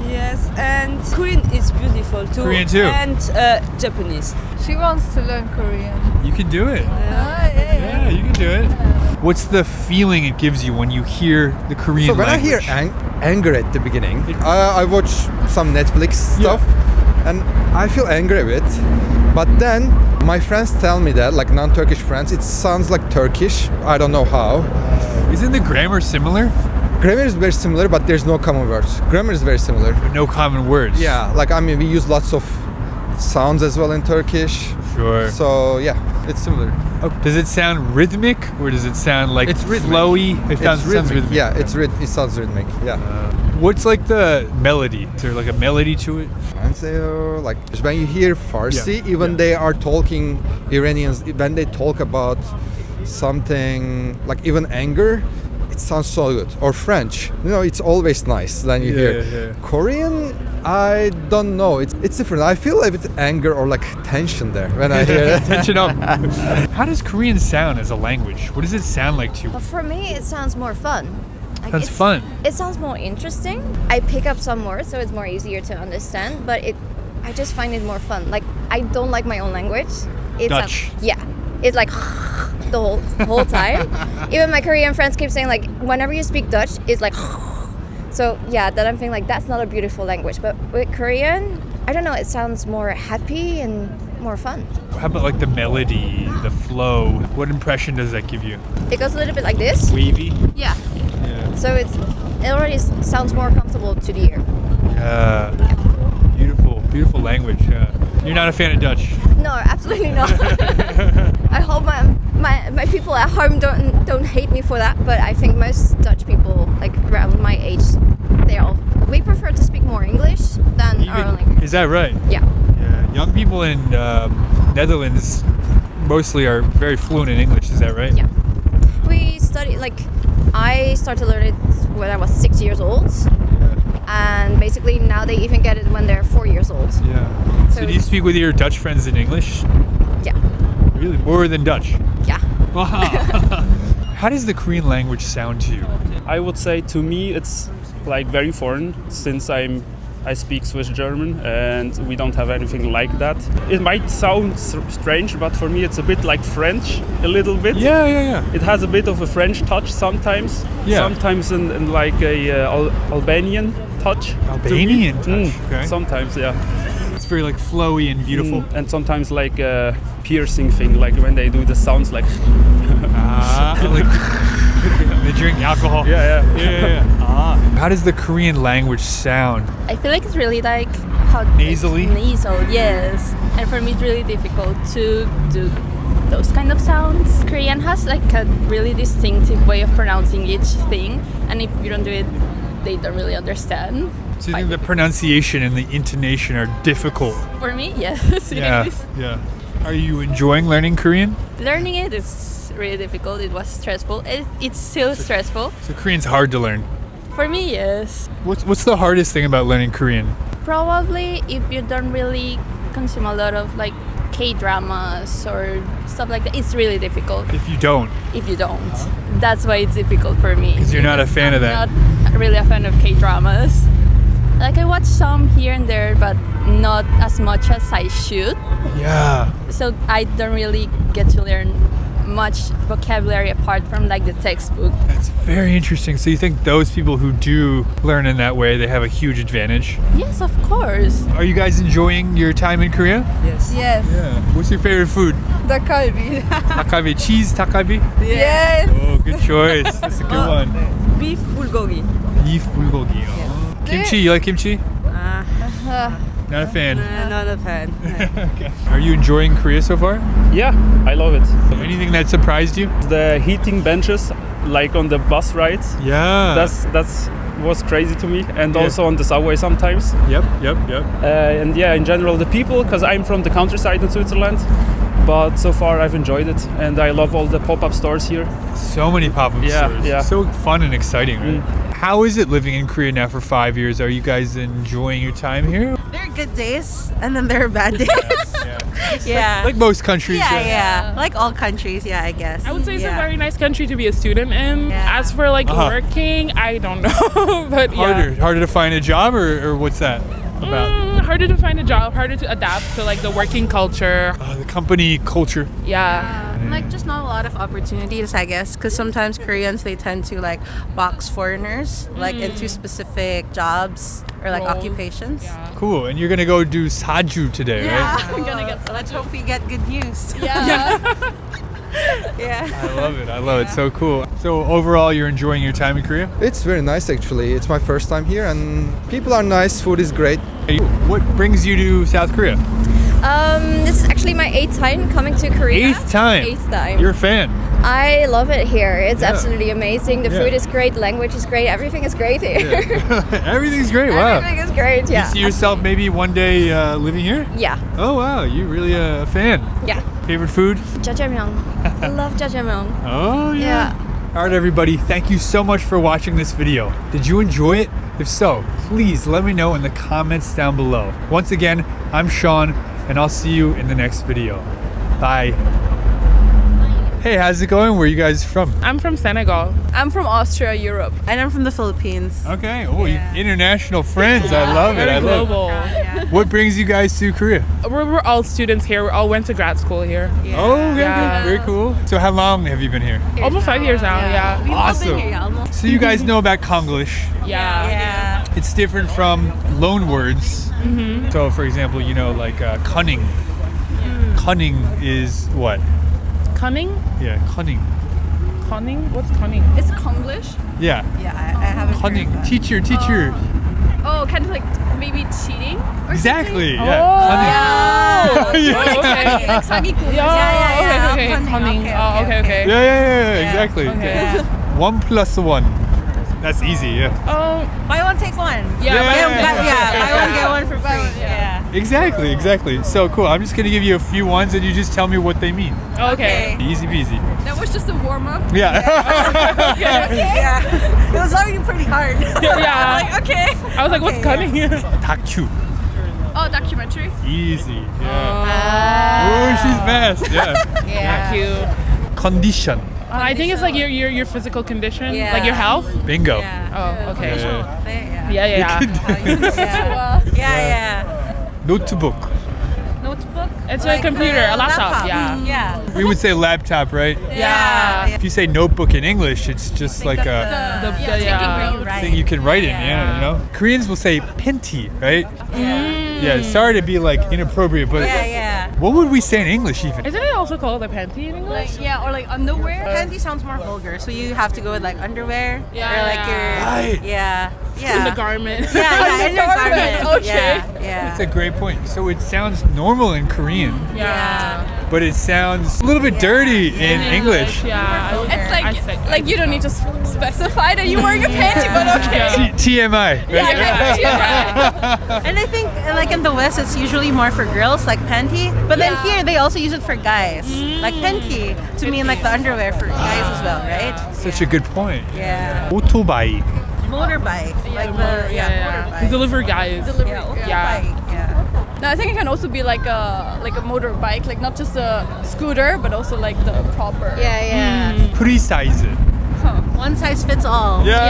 Yes, and Korean is beautiful too. Korean too. And Japanese. She wants to learn Korean. You can do it. Yeah, you can do it. What's the feeling it gives you when you hear the Korean So when language? I hear anger at the beginning, I watch some Netflix stuff and I feel angry with it. But then my friends tell me that, like non-Turkish friends, it sounds like Turkish. I don't know how. Isn't the grammar similar? Grammar is very similar, but there's no common words. Grammar is very similar. But no common words. Yeah, like I mean, we use lots of sounds as well in Turkish. Sure. So yeah, it's similar. Oh, does it sound rhythmic or does it sound like It's rhythmic. flowy? It sounds rhythmic. Yeah, it sounds rhythmic. Yeah. What's like the melody? Is there like a melody to it? So, like when you hear Farsi, even they are talking Iranians, when they talk about something like even anger, it sounds so good. Or French, it's always nice when you hear. Korean, I don't know. It's different. I feel a bit anger or like tension there when I hear it. Tension up. How does Korean sound as a language? What does it sound like to you? Well, for me, it sounds more fun. Like Sounds fun. It sounds more interesting. I pick up some words, so it's more easier to understand. But I just find it more fun. Like I don't like my own language. Dutch. Yeah. it's like the whole time. Even my Korean friends keep saying like whenever you speak Dutch, it's like. So yeah, then I'm thinking like that's not a beautiful language. But with Korean, I don't know, it sounds more happy and more fun. How about like the melody, the flow? What impression does that give you? It goes a little bit like this. Wavy? Yeah. So it already sounds more comfortable to the ear. Beautiful language. You're not a fan of Dutch? No, absolutely not. I hope my people at home don't hate me for that, but I think most Dutch people like around my age, we prefer to speak more English than our own language. Is that right? Yeah. Young people in Netherlands mostly are very fluent in English. Is that right? Yeah. We study I started to learn it when I was 6 years old. And basically now they even get it when they're 4 years old. Yeah. So do you speak with your Dutch friends in English? Yeah. Really? More than Dutch? Yeah. Wow. How does the Korean language sound to you? I would say to me it's like very foreign since I speak Swiss German and we don't have anything like that. It might sound strange, but for me it's a bit like French, a little bit. Yeah. It has a bit of a French touch sometimes. Yeah. Sometimes in like a Albanian touch. Albanian touch. Okay. Sometimes, yeah. It's very like flowy and beautiful. And sometimes like a piercing thing, like when they do the sounds like. They drink alcohol. Yeah. How does the Korean language sound? I feel like it's really like how nasally. Nasal, yes. And for me, it's really difficult to do those kind of sounds. Korean has like a really distinctive way of pronouncing each thing, and if you don't do it, they don't really understand. So you think the pronunciation and the intonation are difficult? For me, yes. Yeah. Are you enjoying learning Korean? Learning it is really difficult. It was stressful. It's still stressful. So Korean's hard to learn? For me, yes. What's the hardest thing about learning Korean? Probably if you don't really consume a lot of like K-dramas or stuff like that, it's really difficult. If you don't? That's why it's difficult for me. Because you're not a fan of that? I'm not really a fan of K-dramas. Like I watch some here and there, but not as much as I should. Yeah. So I don't really get to learn much vocabulary apart from like the textbook. That's very interesting. So you think those people who do learn in that way, they have a huge advantage? Yes, of course. Are you guys enjoying your time in Korea? Yes. Yeah. What's your favorite food? Dakgalbi. Dakgalbi. Cheese dakgalbi? Yes. Oh, good choice. That's a good one. Beef bulgogi. Beef bulgogi. Oh. Kimchi. You like kimchi? Not a fan. Not a fan. Okay. Are you enjoying Korea so far? Yeah, I love it. Anything that surprised you? The heating benches, like on the bus rides. Yeah. That's was crazy to me, and also on the subway sometimes. Yep. And yeah, in general, the people, because I'm from the countryside in Switzerland. But so far I've enjoyed it, and I love all the pop-up stores here. So many pop-up stores. Yeah. So fun and exciting, right? How is it living in Korea now for 5 years? Are you guys enjoying your time here? There are good days, and then there are bad days. Yeah. Like most countries. Yeah. Like all countries, I guess. I would say it's a very nice country to be a student in. As for like working, I don't know. But Harder to find a job, or what's that about? Harder to find a job, harder to adapt to like the working culture. The company culture. Yeah. Like just not a lot of opportunities, I guess, because sometimes Koreans, they tend to like box foreigners like into specific jobs or like occupations. Cool. And you're gonna go do saju today, right? I'm gonna get some. Let's hope we get good news. Yeah. I love it. So cool. So overall, you're enjoying your time in Korea? It's very nice actually. It's my first time here and people are nice, food is great. What brings you to South Korea? This is actually my 8th time coming to Korea. 8th time? 8th time. You're a fan? I love it here. It's absolutely amazing. The food is great, the language is great, everything is great here. Everything's great, wow. Everything is great, You see yourself maybe one day living here? Yeah. Oh wow, you're really a fan. Yeah. Favorite food? Jjajangmyeon. I love jjajangmyeon. Oh yeah. Alright everybody, thank you so much for watching this video. Did you enjoy it? If so, please let me know in the comments down below. Once again, I'm Sean, and I'll see you in the next video. Bye. Hey, how's it going? Where are you guys from? I'm from Senegal. I'm from Austria, Europe. And I'm from the Philippines. Okay. Oh, you international friends. I love it. Very I love global. it. What brings you guys to Korea? We're all students here. We all went to grad school here. Oh, okay, very cool. So how long have you been here? Almost 5 years now, yeah. We've all been Awesome. here, almost. So you guys know about Konglish. Yeah. It's different from loan words. So for example, you know, like cunning. Cunning is what? Cunning? Yeah, cunning. Cunning? What's cunning? It's Konglish. Yeah. Yeah, I haven't. Cunning. Teacher. Oh, kind of like maybe cheating. Or Exactly. something? Yeah. Cunning. Oh, okay. Like 사기꾼. Yeah, okay. Cunning. Oh, okay. Yeah, exactly. Okay. 1 + 1. That's easy, yeah. Buy one, take one. Yeah, buy one, get one for free. Yeah. Exactly. So cool. I'm just gonna give you a few ones and you just tell me what they mean. Okay. Easy peasy. That was just a warm up. Yeah. Yeah. It was already pretty hard. Yeah. Like, okay. I was like, what's cunning? 다큐. Oh, documentary. Easy. Yeah. Oh, she's fast. Yeah. Yeah. Cute. Condition. I think it's like your physical condition, Yeah. like your health. Bingo. Oh, okay. Yeah. Yeah. Notebook. Notebook? It's a computer, a laptop. Yeah. We would say laptop, right? Yeah. If you say notebook in English, it's just like a thing you can write in. Yeah, you know. Koreans will say 팬티, right? Yeah. Sorry to be like inappropriate, but what would we say in English even? Isn't it also called a panty in English? Like, or like underwear. Panty sounds more vulgar, so you have to go with like underwear. Yeah. Or like your. Right. Yeah. In the garment. Yeah, in your garment. Okay. Yeah. That's a great point. So it sounds normal in Korean, Yeah. but it sounds a little bit dirty in English. Yeah. It's like you don't need to specify that you're wearing a panty, but okay. TMI. And I think like in the West, it's usually more for girls, like panty. But then here, they also use it for guys, like panty, to mean like the underwear for guys as well, right? Such a good point. Yeah. 오토바이. Motorbike, like the motorbike. Deliver guys. Yeah. No, I think it can also be like a motorbike, like not just a scooter, but also like the proper. Yeah. 프리사이즈. One size fits all. Yeah,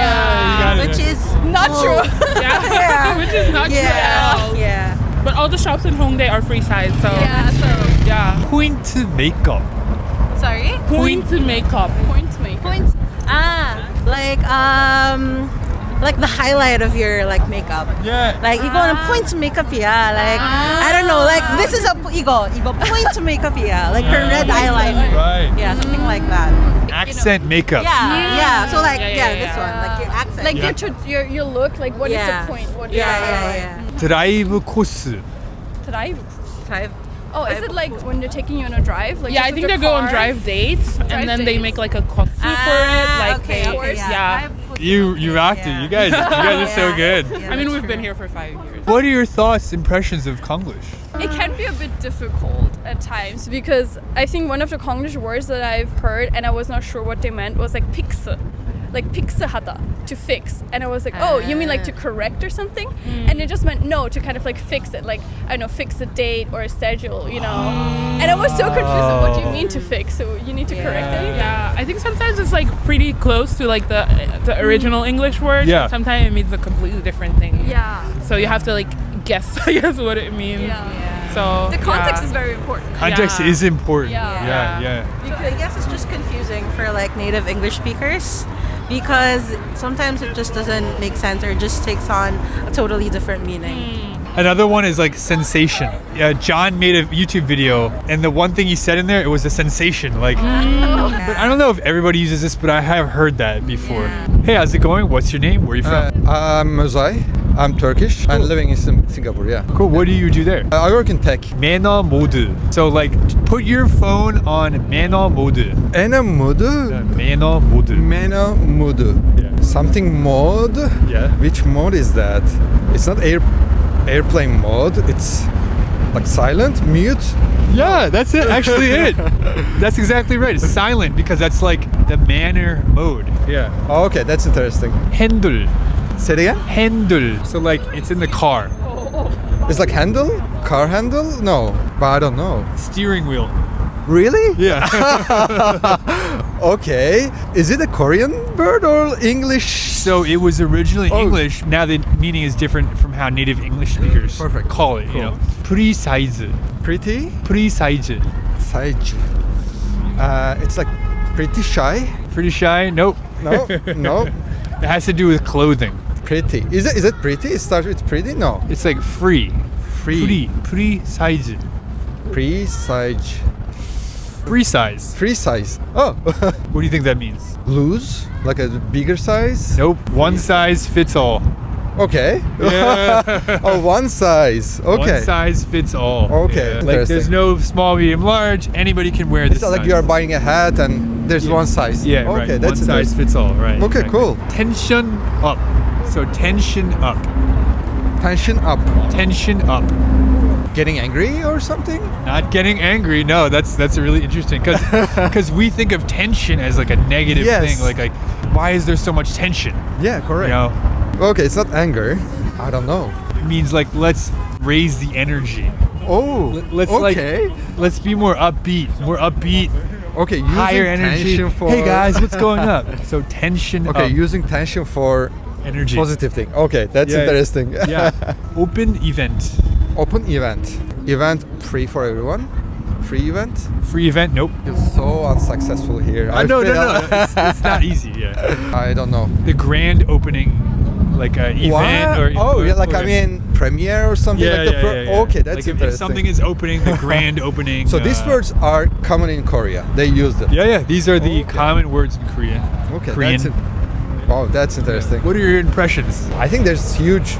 you got it. Which is Not true. Yeah. Which is not true at all. Yeah. But all the shops in Hongdae are free size, so yeah. 포인트 메이크업. Sorry? Point makeup. Point maker. Points. Like the highlight of your like makeup. Yeah. Like 이거는 point makeup이야. Like I don't know. Like this is 이거 point makeup이야. Like her red eyeliner. Right. Yeah, something like that. Accent makeup. Yeah. So like this one, like your accent. Like your look, like what is the point? What Yeah. 드라이브 코스. Drive. Drive. Oh, is it like when they're taking you on a drive? Like Yeah, I just think with they your go on car? drive dates, and then they make like a costume for it. Like yeah. You rocked it. You guys are so good. I mean, we've been here for 5 years. What are your thoughts, impressions of Konglish? It can be a bit difficult at times because I think one of the Konglish words that I've heard and I was not sure what they meant was like 픽스. Like 픽스하다, to fix. And I was like, oh, you mean like to correct or something? And it just meant no, to kind of like fix it. Like, I don't know, fix a date or a schedule, you know? And I was so confused of what do you mean to fix? So you need to correct anything? Yeah, I think sometimes it's like pretty close to like the original English word. Yeah. Sometimes it means a completely different thing. Yeah. So you have to like guess, I guess, what it means. Yeah. So The context is very important. Context is important. Yeah. I guess it's just confusing for like native English speakers because sometimes it just doesn't make sense or it just takes on a totally different meaning. Another one is like sensation. Yeah, John made a YouTube video, and the one thing he said in there, it was a sensation. Like, but I don't know if everybody uses this, but I have heard that before. Hey, how's it going? What's your name? Where are you from? I'm Mozai. I'm Turkish. I'm living in Singapore. Yeah. Cool. What do you do there? I work in tech. 매너 모드. So like, put your phone on 매너 mode. 매너 mode. 매너 mode. 매너 mode. Yeah. Something mode. Yeah. Which mode is that? It's not airplane mode. It's like silent, mute. Yeah, that's it. Actually, it. That's exactly right. It's silent because that's like the manner mode. Yeah. Oh, okay, that's interesting. 핸들. Say it again. 핸들. So like it's in the car. It's like handle, car handle. No, but I don't know. Steering wheel. Really? Yeah. Okay. Is it a Korean word or English? So it was originally English. Now the meaning is different from how native English speakers call it. You know, precise. Pretty? Precise. Size. It's like pretty shy. Pretty shy? Nope. No, no. It has to do with clothing. Pretty. Is it pretty? It starts with pretty? No. It's like free. Free. Precise. Precise. Free size. Free size. Oh. What do you think that means? Loose? Like a bigger size? Nope. One size fits all. Okay. Yeah. Oh, one size. Okay. One size fits all. Okay. Yeah. Like there's no small, medium, large. Anybody can wear this. It's not like you are buying a hat and there's one size. Yeah, okay, right. That's one size fits all. Right. Okay, exactly. cool. Tension up. So tension up. Tension up. Tension up. Getting angry or something? Not getting angry. No, that's really interesting because we think of tension as like a negative thing. Like why is there so much tension? Yeah, correct. You know? Okay, it's not anger. I don't know. It means like let's raise the energy. Oh, let's be more upbeat. Okay, using higher energy. tension for. Hey guys, what's going up? So tension. Okay, up. using tension for energy. Positive thing. Okay, that's interesting. Yeah. Open event. Open event. Event free for everyone. Free event. Free event. Nope. You're so unsuccessful here. No. It's not easy. Yeah. I don't know. The grand opening, like an event like I mean premiere or something like that. Okay, that's like interesting. if something is opening, the grand opening. So these words are common in Korea. They use them. Yeah. These are the common words in Korean. Okay. Korean. That's interesting. What are your impressions? I think there's huge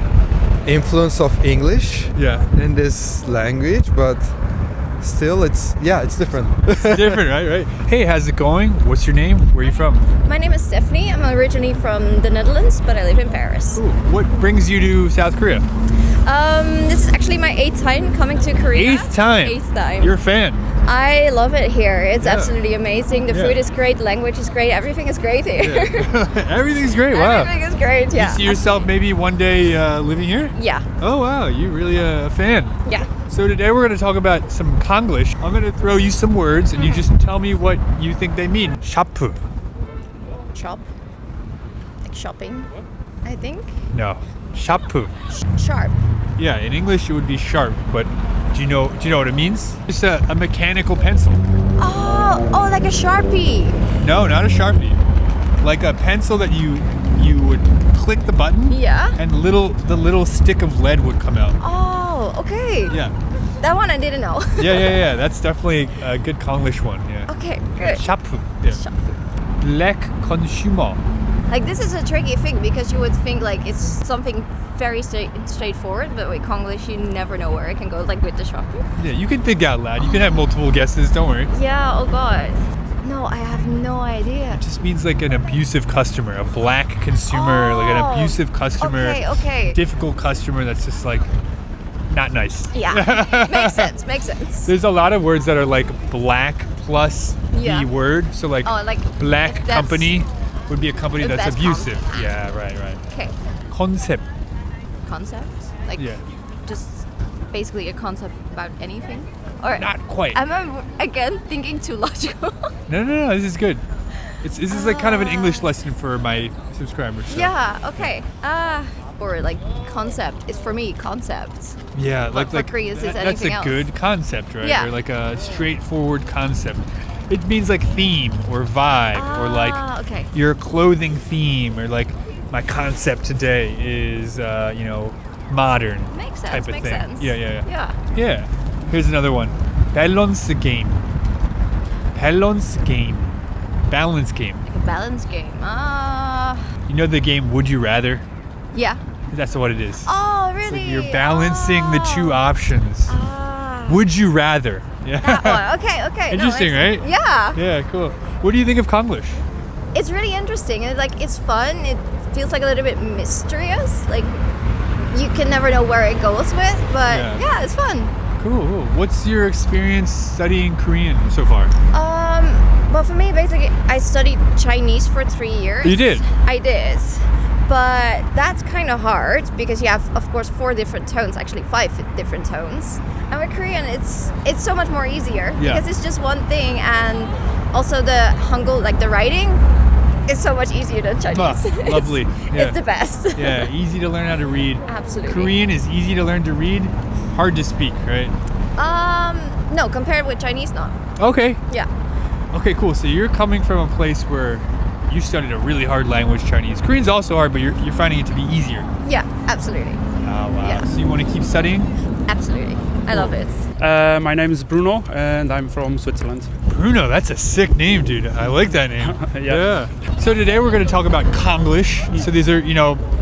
influence of English in this language, but still it's different. It's different, right? Hey, how's it going? What's your name? Where are you from? My name is Stephanie. I'm originally from the Netherlands, but I live in Paris. Ooh, what brings you to South Korea? This is actually my 8th time coming to Korea. 8th time? 8th time. You're a fan. I love it here. It's absolutely amazing. The food is great, language is great, everything is great here. Everything's great, wow. Everything is great, yeah. You see yourself maybe one day living here? Yeah. Oh wow, you're really a fan. Yeah. So today we're going to talk about some Konglish. I'm going to throw you some words and you just tell me what you think they mean. Shapu. Shop? Like shopping, I think? No. Shapu. Sharp. Yeah, in English it would be sharp, but do you know what it means? It's a mechanical pencil. Oh, like a Sharpie. No, not a Sharpie. Like a pencil that you would click the button. Yeah. And the little stick of lead would come out. Oh, okay. Yeah. That one I didn't know. Yeah. That's definitely a good Konglish one. Yeah. Okay, good. Shapu. Yeah. Shapu. Black consumer. Like this is a tricky thing because you would think like it's something very straightforward, but with Konglish you never know where it can go, like with the shopping. Yeah, you can think out loud. You can have multiple guesses, don't worry. Yeah, oh god. No, I have no idea. It just means like an abusive customer, a black consumer, like an abusive customer. Okay. Difficult customer that's just like not nice. Yeah, makes sense. There's a lot of words that are like black plus the word. So like black company would be a company that's abusive. Yeah, right. Okay. Concept. Like just basically a concept about anything? Or not quite. I'm again thinking too logical. No, this is good. This is like kind of an English lesson for my subscribers. So. Yeah, okay. Or like concept is for me concepts. Yeah, like for Koreans is anything that's a else. good concept, right? Yeah. Or like a straightforward concept. It means like theme or vibe or like your clothing theme or like my concept today is modern type of thing. Sense. Yeah. Here's another one. Balance game. Balance game. Like a balance game. You know the game Would You Rather? Yeah. That's what it is. Oh, really? It's like you're balancing the two options. Would you rather? Yeah. That one. Okay. Interesting, right? Yeah. Yeah, cool. What do you think of Konglish? It's really interesting. It's fun. It feels like a little bit mysterious. Like you can never know where it goes with, but yeah it's fun. Cool. What's your experience studying Korean so far? Well, for me, basically, I studied Chinese for 3 years. You did? I did. But that's kind of hard because you have, of course, 4 different tones, actually 5 different tones. And with Korean, it's so much more easier because it's just one thing, and also the Hangul, like the writing, it's so much easier than Chinese. Lovely. Yeah. It's the best. Yeah, easy to learn how to read. Absolutely. Korean is easy to learn to read, hard to speak, right? No, compared with Chinese, not. Okay. Yeah. Okay, cool. So you're coming from a place where you studied a really hard language, Chinese. Korean's also hard, but you're finding it to be easier. Yeah, absolutely. Oh, wow. Yeah. So you want to keep studying? Absolutely. I love it. My name is Bruno, and I'm from Switzerland. Bruno, that's a sick name, dude. I like that name. Yeah. So today we're going to talk about Konglish. So these are,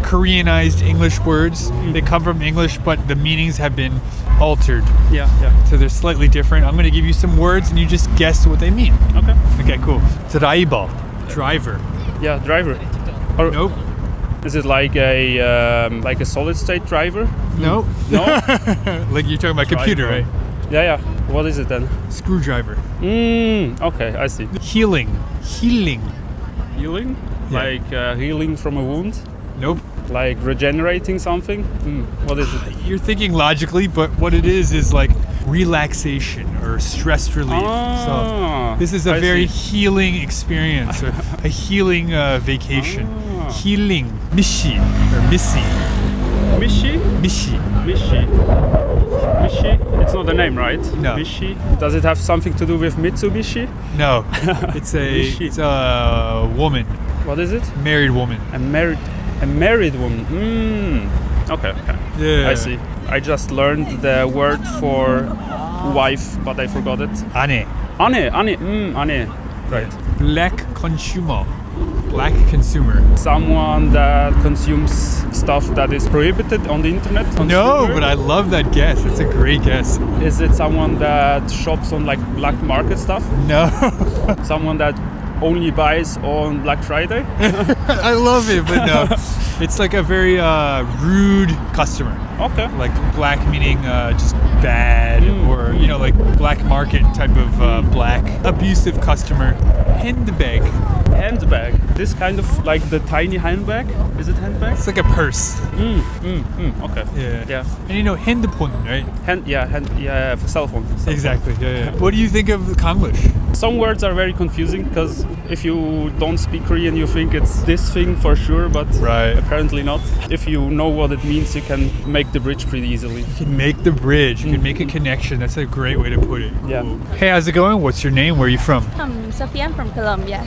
Koreanized English words. They come from English, but the meanings have been altered. Yeah. So they're slightly different. I'm going to give you some words and you just guess what they mean. Okay. Okay, cool. Driver. Yeah, driver. Or, nope. Is it like a solid state driver? No. No? Like you're talking about computer, right? Yeah. What is it then? Screwdriver. Okay, I see. Healing. Healing? Yeah. Like healing from a wound? Nope. Like regenerating something? What is it? You're thinking logically, but what it is like relaxation or stress relief. So this is a very healing experience, a healing vacation. Healing. Mishi or Missy. Mishi? Mishi. It's not the name, right? No. Mishi. Does it have something to do with Mitsubishi? No. It's a woman. What is it? Married woman. A married woman. Okay. Yeah. I see. I just learned the word for wife, but I forgot it. 아내. Right. Black consumer. Black consumer. Someone that consumes stuff that is prohibited on the internet. No, but I love that guess. It's a great guess. Is it someone that shops on like black market stuff? No. Someone that only buys on Black Friday? I love it, but no. It's like a very rude customer. Okay. Like black meaning just bad or, like black market type of black. Abusive customer. Handbag. This kind of like the tiny handbag? Is it handbag? It's like a purse. Okay. Yeah. And 핸드폰, right? Cell phone. Exactly. Yeah. What do you think of Konglish? Some words are very confusing because if you don't speak Korean, you think it's this thing for sure, but apparently not. If you know what it means, you can make the bridge pretty easily. You can make the bridge. You can make a connection. That's a great way to put it. Yeah. Hey, how's it going? What's your name? Where are you from? I'm Sophia. I'm from Colombia.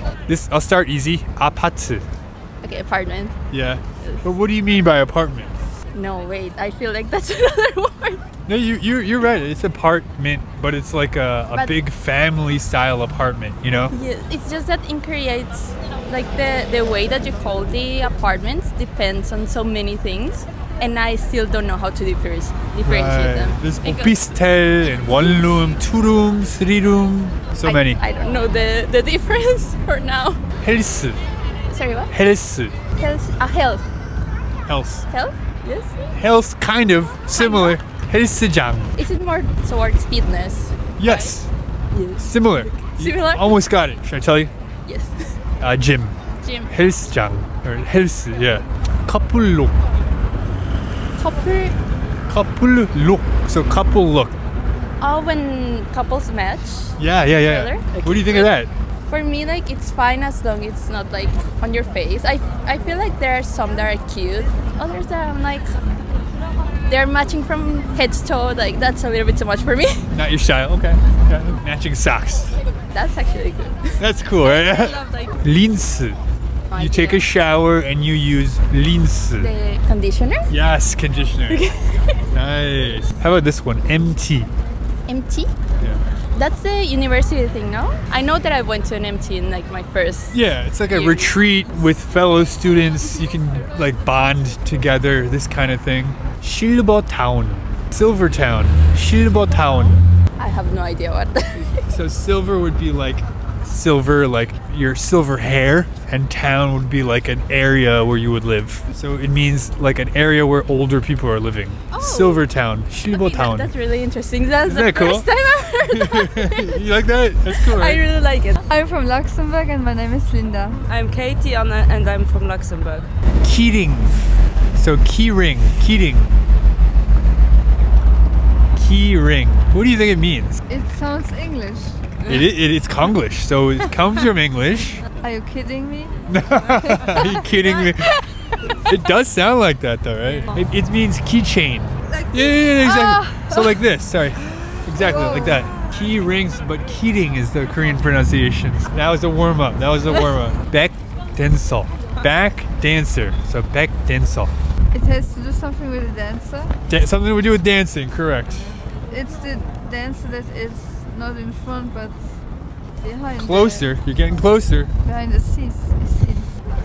I'll start easy. 아파트. Okay, apartment. Yeah. But what do you mean by apartment? No, wait. I feel like that's another word. No, you're right. It's apartment, but it's like a big family style apartment, Yeah, it's just that in Korea, it's like the way that you call the apartments depends on so many things, and I still don't know how to differentiate them. There's 오피스텔 and one room, two room, three room, many. I don't know the difference for now. 헬스. Sorry, what? 헬스. Health. Health. Health? Yes. Health, kind of similar. 헬스장. Is it more towards fitness? Yes. Right? Yes. Similar. Similar? You almost got it. Should I tell you? Yes. Gym. Gym. 헬스장 or 헬스. Yeah. couple look. So couple look. Oh, when couples match. Yeah. Together? What do you think of that? For me, like, it's fine as long it's not like on your face. I feel like there are some that are cute. Others that I'm like, they're matching from head to toe. Like, that's a little bit too much for me. Not your style. Okay. Matching socks. That's actually good. That's cool, right? I love like 린스. You take a shower and you use 린스. the conditioner. Yes, conditioner. Nice. How about this one? MT. MT. Yeah. That's the university thing, no? I know that I went to an MT in like my first. Yeah, it's like a retreat with fellow students. You can like bond together, this kind of thing. Silvertown. I have no idea what. So silver would be like silver, like your silver hair, and town would be like an area where you would live. So it means like an area where older people are living. Silvertown. Silvertown. That's really interesting. That's Isn't the that cool? first time I've heard of it. You like that? That's cool, right? I really like it. I'm from Luxembourg and my name is Linda. I'm Katie and I'm from Luxembourg. Keating. So keyring. What do you think it means? It sounds English. It's Konglish, so it comes from English. Are you kidding me? Are you kidding me? It does sound like that though, right? It means keychain. Yeah, exactly. So like this, sorry. Exactly, like that. Key rings, but Keating is the Korean pronunciation. That was the warm-up. Back dancer. Back dancer. So back dancer. It has to do something with the dancer? Something to do with dancing, correct. It's the dancer that is not in front but behind. Closer. You're getting closer. Behind the scenes.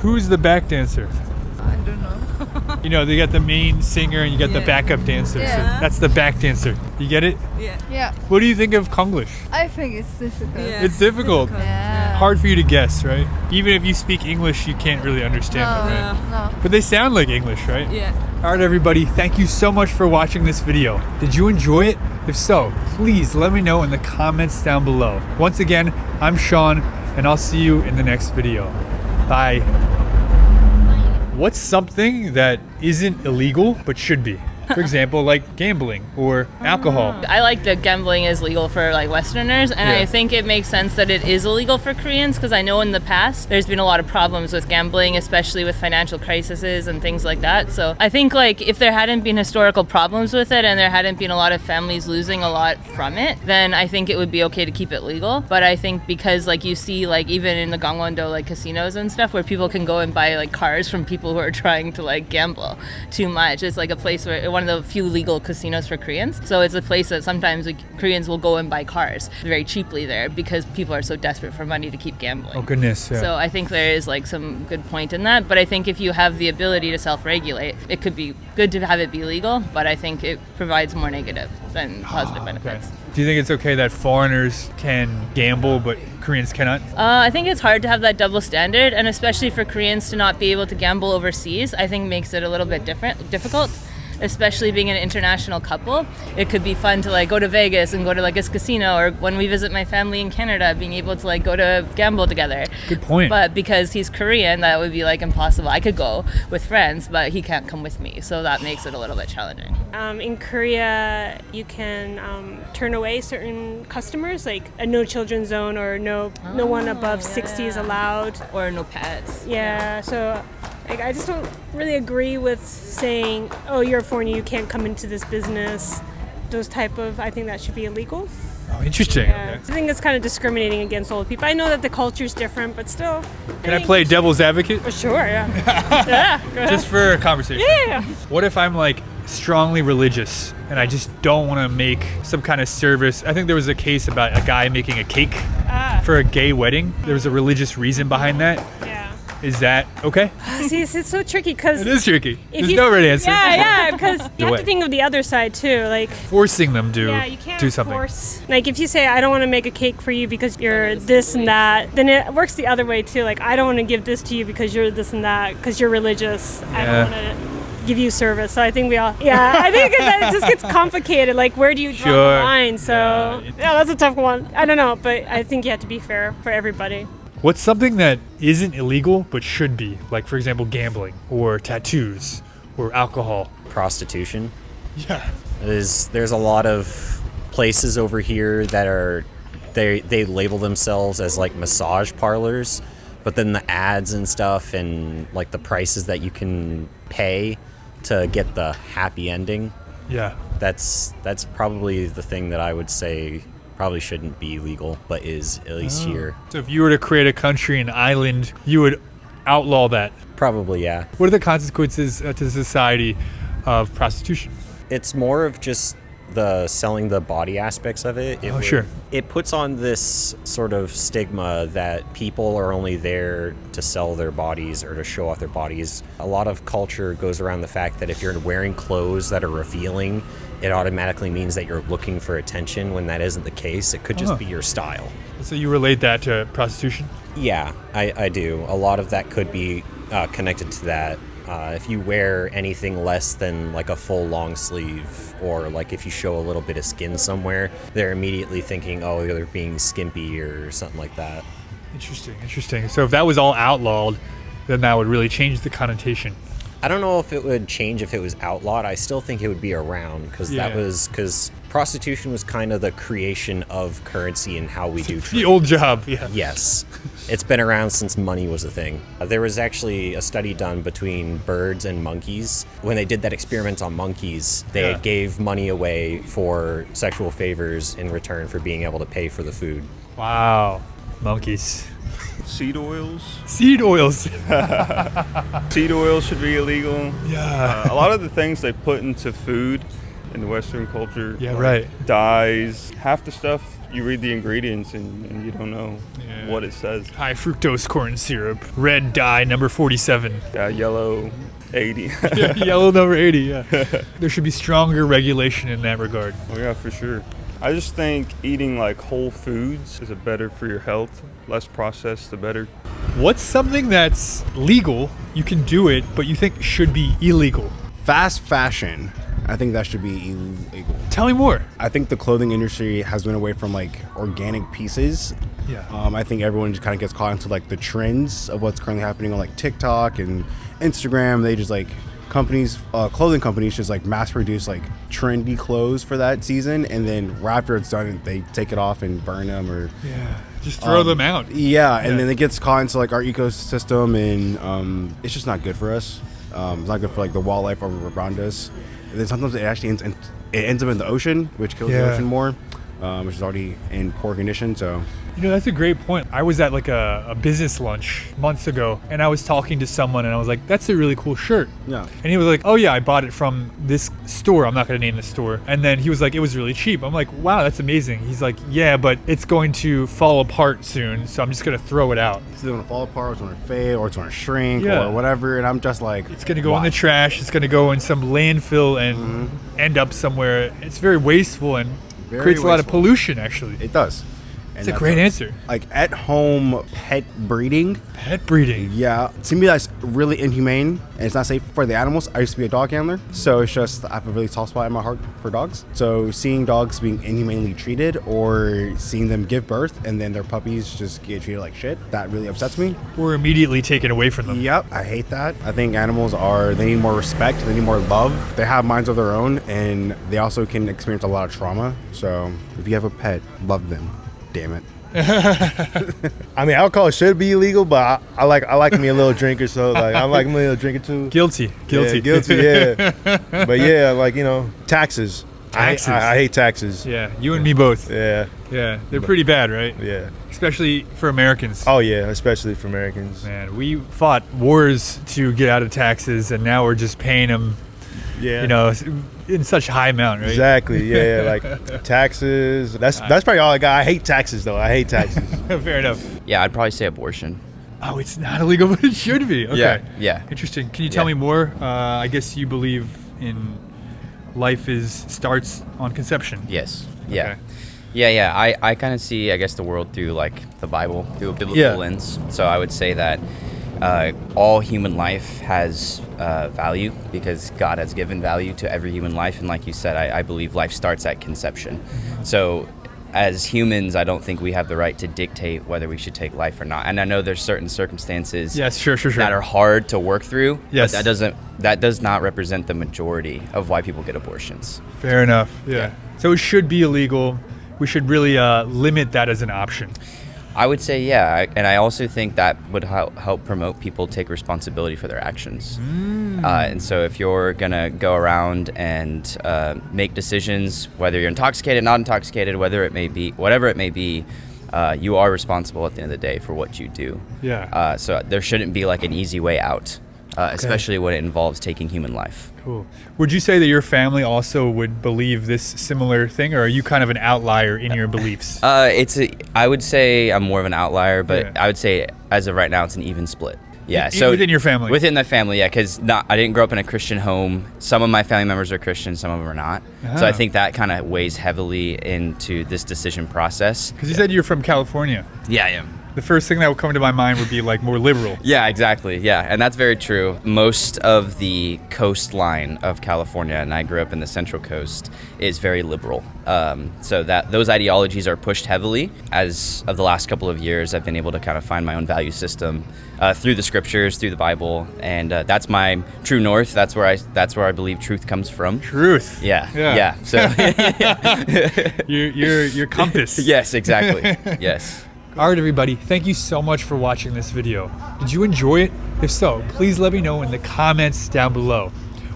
Who's the back dancer? I don't know. You know, they got the main singer and you got the backup dancer. Yeah. So that's the back dancer. You get it? Yeah. What do you think of Konglish? I think it's difficult. It's difficult. Yeah. Hard for you to guess, right? Even if you speak English, you can't really understand them, right? No. But they sound like English, right? Yeah. All right, everybody. Thank you so much for watching this video. Did you enjoy it? If so, please let me know in the comments down below. Once again, I'm Sean, and I'll see you in the next video. Bye. What's something that isn't illegal but should be? For example, like gambling or alcohol. I like that gambling is legal for like Westerners, and Yeah. I think it makes sense that it is illegal for Koreans because I know in the past there's been a lot of problems with gambling, especially with financial crises and things like that. So I think like if there hadn't been historical problems with it and there hadn't been a lot of families losing a lot from it, then I think it would be okay to keep it legal. But I think because like you see like even in the Gangwon-do like casinos and stuff where people can go and buy like cars from people who are trying to like gamble too much. It's like a place where one of the few legal casinos for Koreans. So it's a place that sometimes like, Koreans will go and buy cars very cheaply there because people are so desperate for money to keep gambling. Oh goodness, yeah. So I think there is like some good point in that. But I think if you have the ability to self-regulate, it could be good to have it be legal, but I think it provides more negative than positive benefits. Do you think it's okay that foreigners can gamble but Koreans cannot? I think it's hard to have that double standard, and especially for Koreans to not be able to gamble overseas, I think makes it a little bit difficult. Especially being an international couple, it could be fun to like go to Vegas and go to like a casino, or when we visit my family in Canada, being able to like go to gamble together. Good point. But because he's Korean, that would be like impossible. I could go with friends, but he can't come with me, so that makes it a little bit challenging. In Korea, you can turn away certain customers, like a no children zone or no one above 60 is allowed. Or no pets. Yeah, so like, I just don't really agree with saying, oh, you're a foreigner, you can't come into this business. Those type of, I think that should be illegal. Oh, interesting. Yeah. Okay. I think it's kind of discriminating against old people. I know that the culture's different, but still. Can I play devil's advocate? For sure, yeah. Yeah, go ahead. Just for a conversation. Yeah. What if I'm like strongly religious and I just don't want to make some kind of service? I think there was a case about a guy making a cake for a gay wedding. There was a religious reason behind that. Yeah. Is that okay? See, it's so tricky because It is tricky. There's no right answer. Yeah, because you have way. to think of the other side too. Like Forcing them to you can't do something. force. Like if you say, I don't want to make a cake for you because you're this and that, then it works the other way too. Like I don't want to give this to you because you're this and that, because you're religious. I don't want to give you service. So I think we all, I think it just gets complicated. Like where do you draw the line? So yeah, that's a tough one. I don't know, but I think you have to be fair for everybody. What's something that isn't illegal but should be? Like, for example, gambling or tattoos or alcohol. Prostitution. Yeah. There's a lot of places over here that are, they label themselves as like massage parlors, but then the ads and stuff and like the prices that you can pay to get the happy ending. Yeah. That's probably the thing that I would say probably shouldn't be legal, but is at least here. So if you were to create a country, an island, you would outlaw that? Probably, yeah. What are the consequences to society of prostitution? It's more of just the selling the body aspects of it. Sure. It puts on this sort of stigma that people are only there to sell their bodies or to show off their bodies. A lot of culture goes around the fact that if you're wearing clothes that are revealing, it automatically means that you're looking for attention, when that isn't the case. It could just be your style. So you relate that to prostitution? Yeah, I do. A lot of that could be connected to that. If you wear anything less than like a full long sleeve, or like if you show a little bit of skin somewhere, they're immediately thinking, oh, they're being skimpy or something like that. Interesting. So if that was all outlawed, then that would really change the connotation. I don't know if it would change if it was outlawed. I still think it would be around because prostitution was kind of the creation of currency and how we do trade. The old job, yeah. Yes. It's been around since money was a thing. There was actually a study done between birds and monkeys. When they did that experiment on monkeys, they gave money away for sexual favors in return for being able to pay for the food. Wow. Monkeys. Seed oils. Seed oils. Seed oils should be illegal. Yeah. A lot of the things they put into food in Western culture. Yeah, right. Dyes. Half the stuff, you read the ingredients and you don't know what it says. High fructose corn syrup. Red dye number 47. Yeah, yellow 80. Yeah, yellow number 80, yeah. There should be stronger regulation in that regard. Oh yeah, for sure. I just think eating like whole foods is better for your health. Less processed, the better. What's something that's legal, you can do it, but you think should be illegal? Fast fashion. I think that should be illegal. Tell me more. I think the clothing industry has went away from like organic pieces. Yeah. I think everyone just kind of gets caught into like the trends of what's currently happening on like TikTok and Instagram. They just like clothing companies just like mass produce like trendy clothes for that season, and then right after it's done, they take it off and burn them or just throw them out. Yeah, and then it gets caught into like our ecosystem, and it's just not good for us. It's not good for like the wildlife around us. And then sometimes it actually ends up in the ocean, which kills the ocean more, which is already in poor condition. So. You know, that's a great point. I was at like a business lunch months ago, and I was talking to someone, and I was like, that's a really cool shirt. Yeah. And he was like, oh yeah, I bought it from this store. I'm not going to name the store. And then he was like, it was really cheap. I'm like, wow, that's amazing. He's like, yeah, but it's going to fall apart soon, so I'm just going to throw it out. It's going to fall apart, or it's going to fade, or it's going to shrink, or whatever. And I'm just like, it's going to go in the trash. It's going to go in some landfill and end up somewhere. It's very wasteful and creates a lot of pollution, actually. It does. It's a great answer. Like at home pet breeding. Pet breeding. Yeah. To me, that's really inhumane, and it's not safe for the animals. I used to be a dog handler, so it's just I have a really soft spot in my heart for dogs. So seeing dogs being inhumanely treated, or seeing them give birth and then their puppies just get treated like shit, that really upsets me. Or immediately taken away from them. Yep. I hate that. I think animals they need more respect. They need more love. They have minds of their own, and they also can experience a lot of trauma. So if you have a pet, love them. Damn it. I mean, alcohol should be illegal, but I like me a little drinker, so like I like me a little drinker too. Guilty. Yeah. But yeah, like taxes. I hate taxes. Yeah, you and me both. Yeah, they're pretty bad, right? Yeah, especially for Americans. Oh yeah, especially for Americans. Man, we fought wars to get out of taxes, and now we're just paying them. Yeah, you know, in such high amount, right? Exactly. Yeah, like taxes. That's probably all I got. I hate taxes, though. I hate taxes. Fair enough. Yeah, I'd probably say abortion. Oh, it's not illegal, but it should be. Okay. Yeah. Interesting. Can you tell me more? I guess you believe in life starts on conception. Yes. Okay. Yeah. Yeah. I kind of see, I guess, the world through like the Bible, through a biblical lens. So I would say that all human life has value because God has given value to every human life. And like you said, I believe life starts at conception. So as humans, I don't think we have the right to dictate whether we should take life or not. And I know there's certain circumstances that are hard to work through. Yes. But that does not represent the majority of why people get abortions. Fair enough. Yeah. So it should be illegal. We should really limit that as an option. I would say, yeah. And I also think that would help promote people take responsibility for their actions. And so if you're going to go around and make decisions, whether you're intoxicated, not intoxicated, whatever it may be, you are responsible at the end of the day for what you do. Yeah. So there shouldn't be like an easy way out, especially when it involves taking human life. Cool. Would you say that your family also would believe this similar thing, or are you kind of an outlier in your beliefs? I would say I'm more of an outlier, but I would say as of right now, it's an even split. Yeah. So within your family? Within the family, yeah, because I didn't grow up in a Christian home. Some of my family members are Christian, some of them are not. So I think that kind of weighs heavily into this decision process. Because you said you're from California. Yeah, I am. the first thing that would come to my mind would be like more liberal. Yeah, exactly. Yeah, and that's very true. Most of the coastline of California, and I grew up in the Central Coast, is very liberal. So that those ideologies are pushed heavily. As of the last couple of years, I've been able to kind of find my own value system through the scriptures, through the Bible, and that's my true north. That's where I believe truth comes from. Truth. Yeah. So your compass. Yes, exactly. Yes. All right, everybody. Thank you so much for watching this video. Did you enjoy it? If so, please let me know in the comments down below.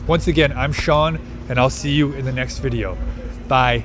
Once again, I'm Sean, and I'll see you in the next video. Bye.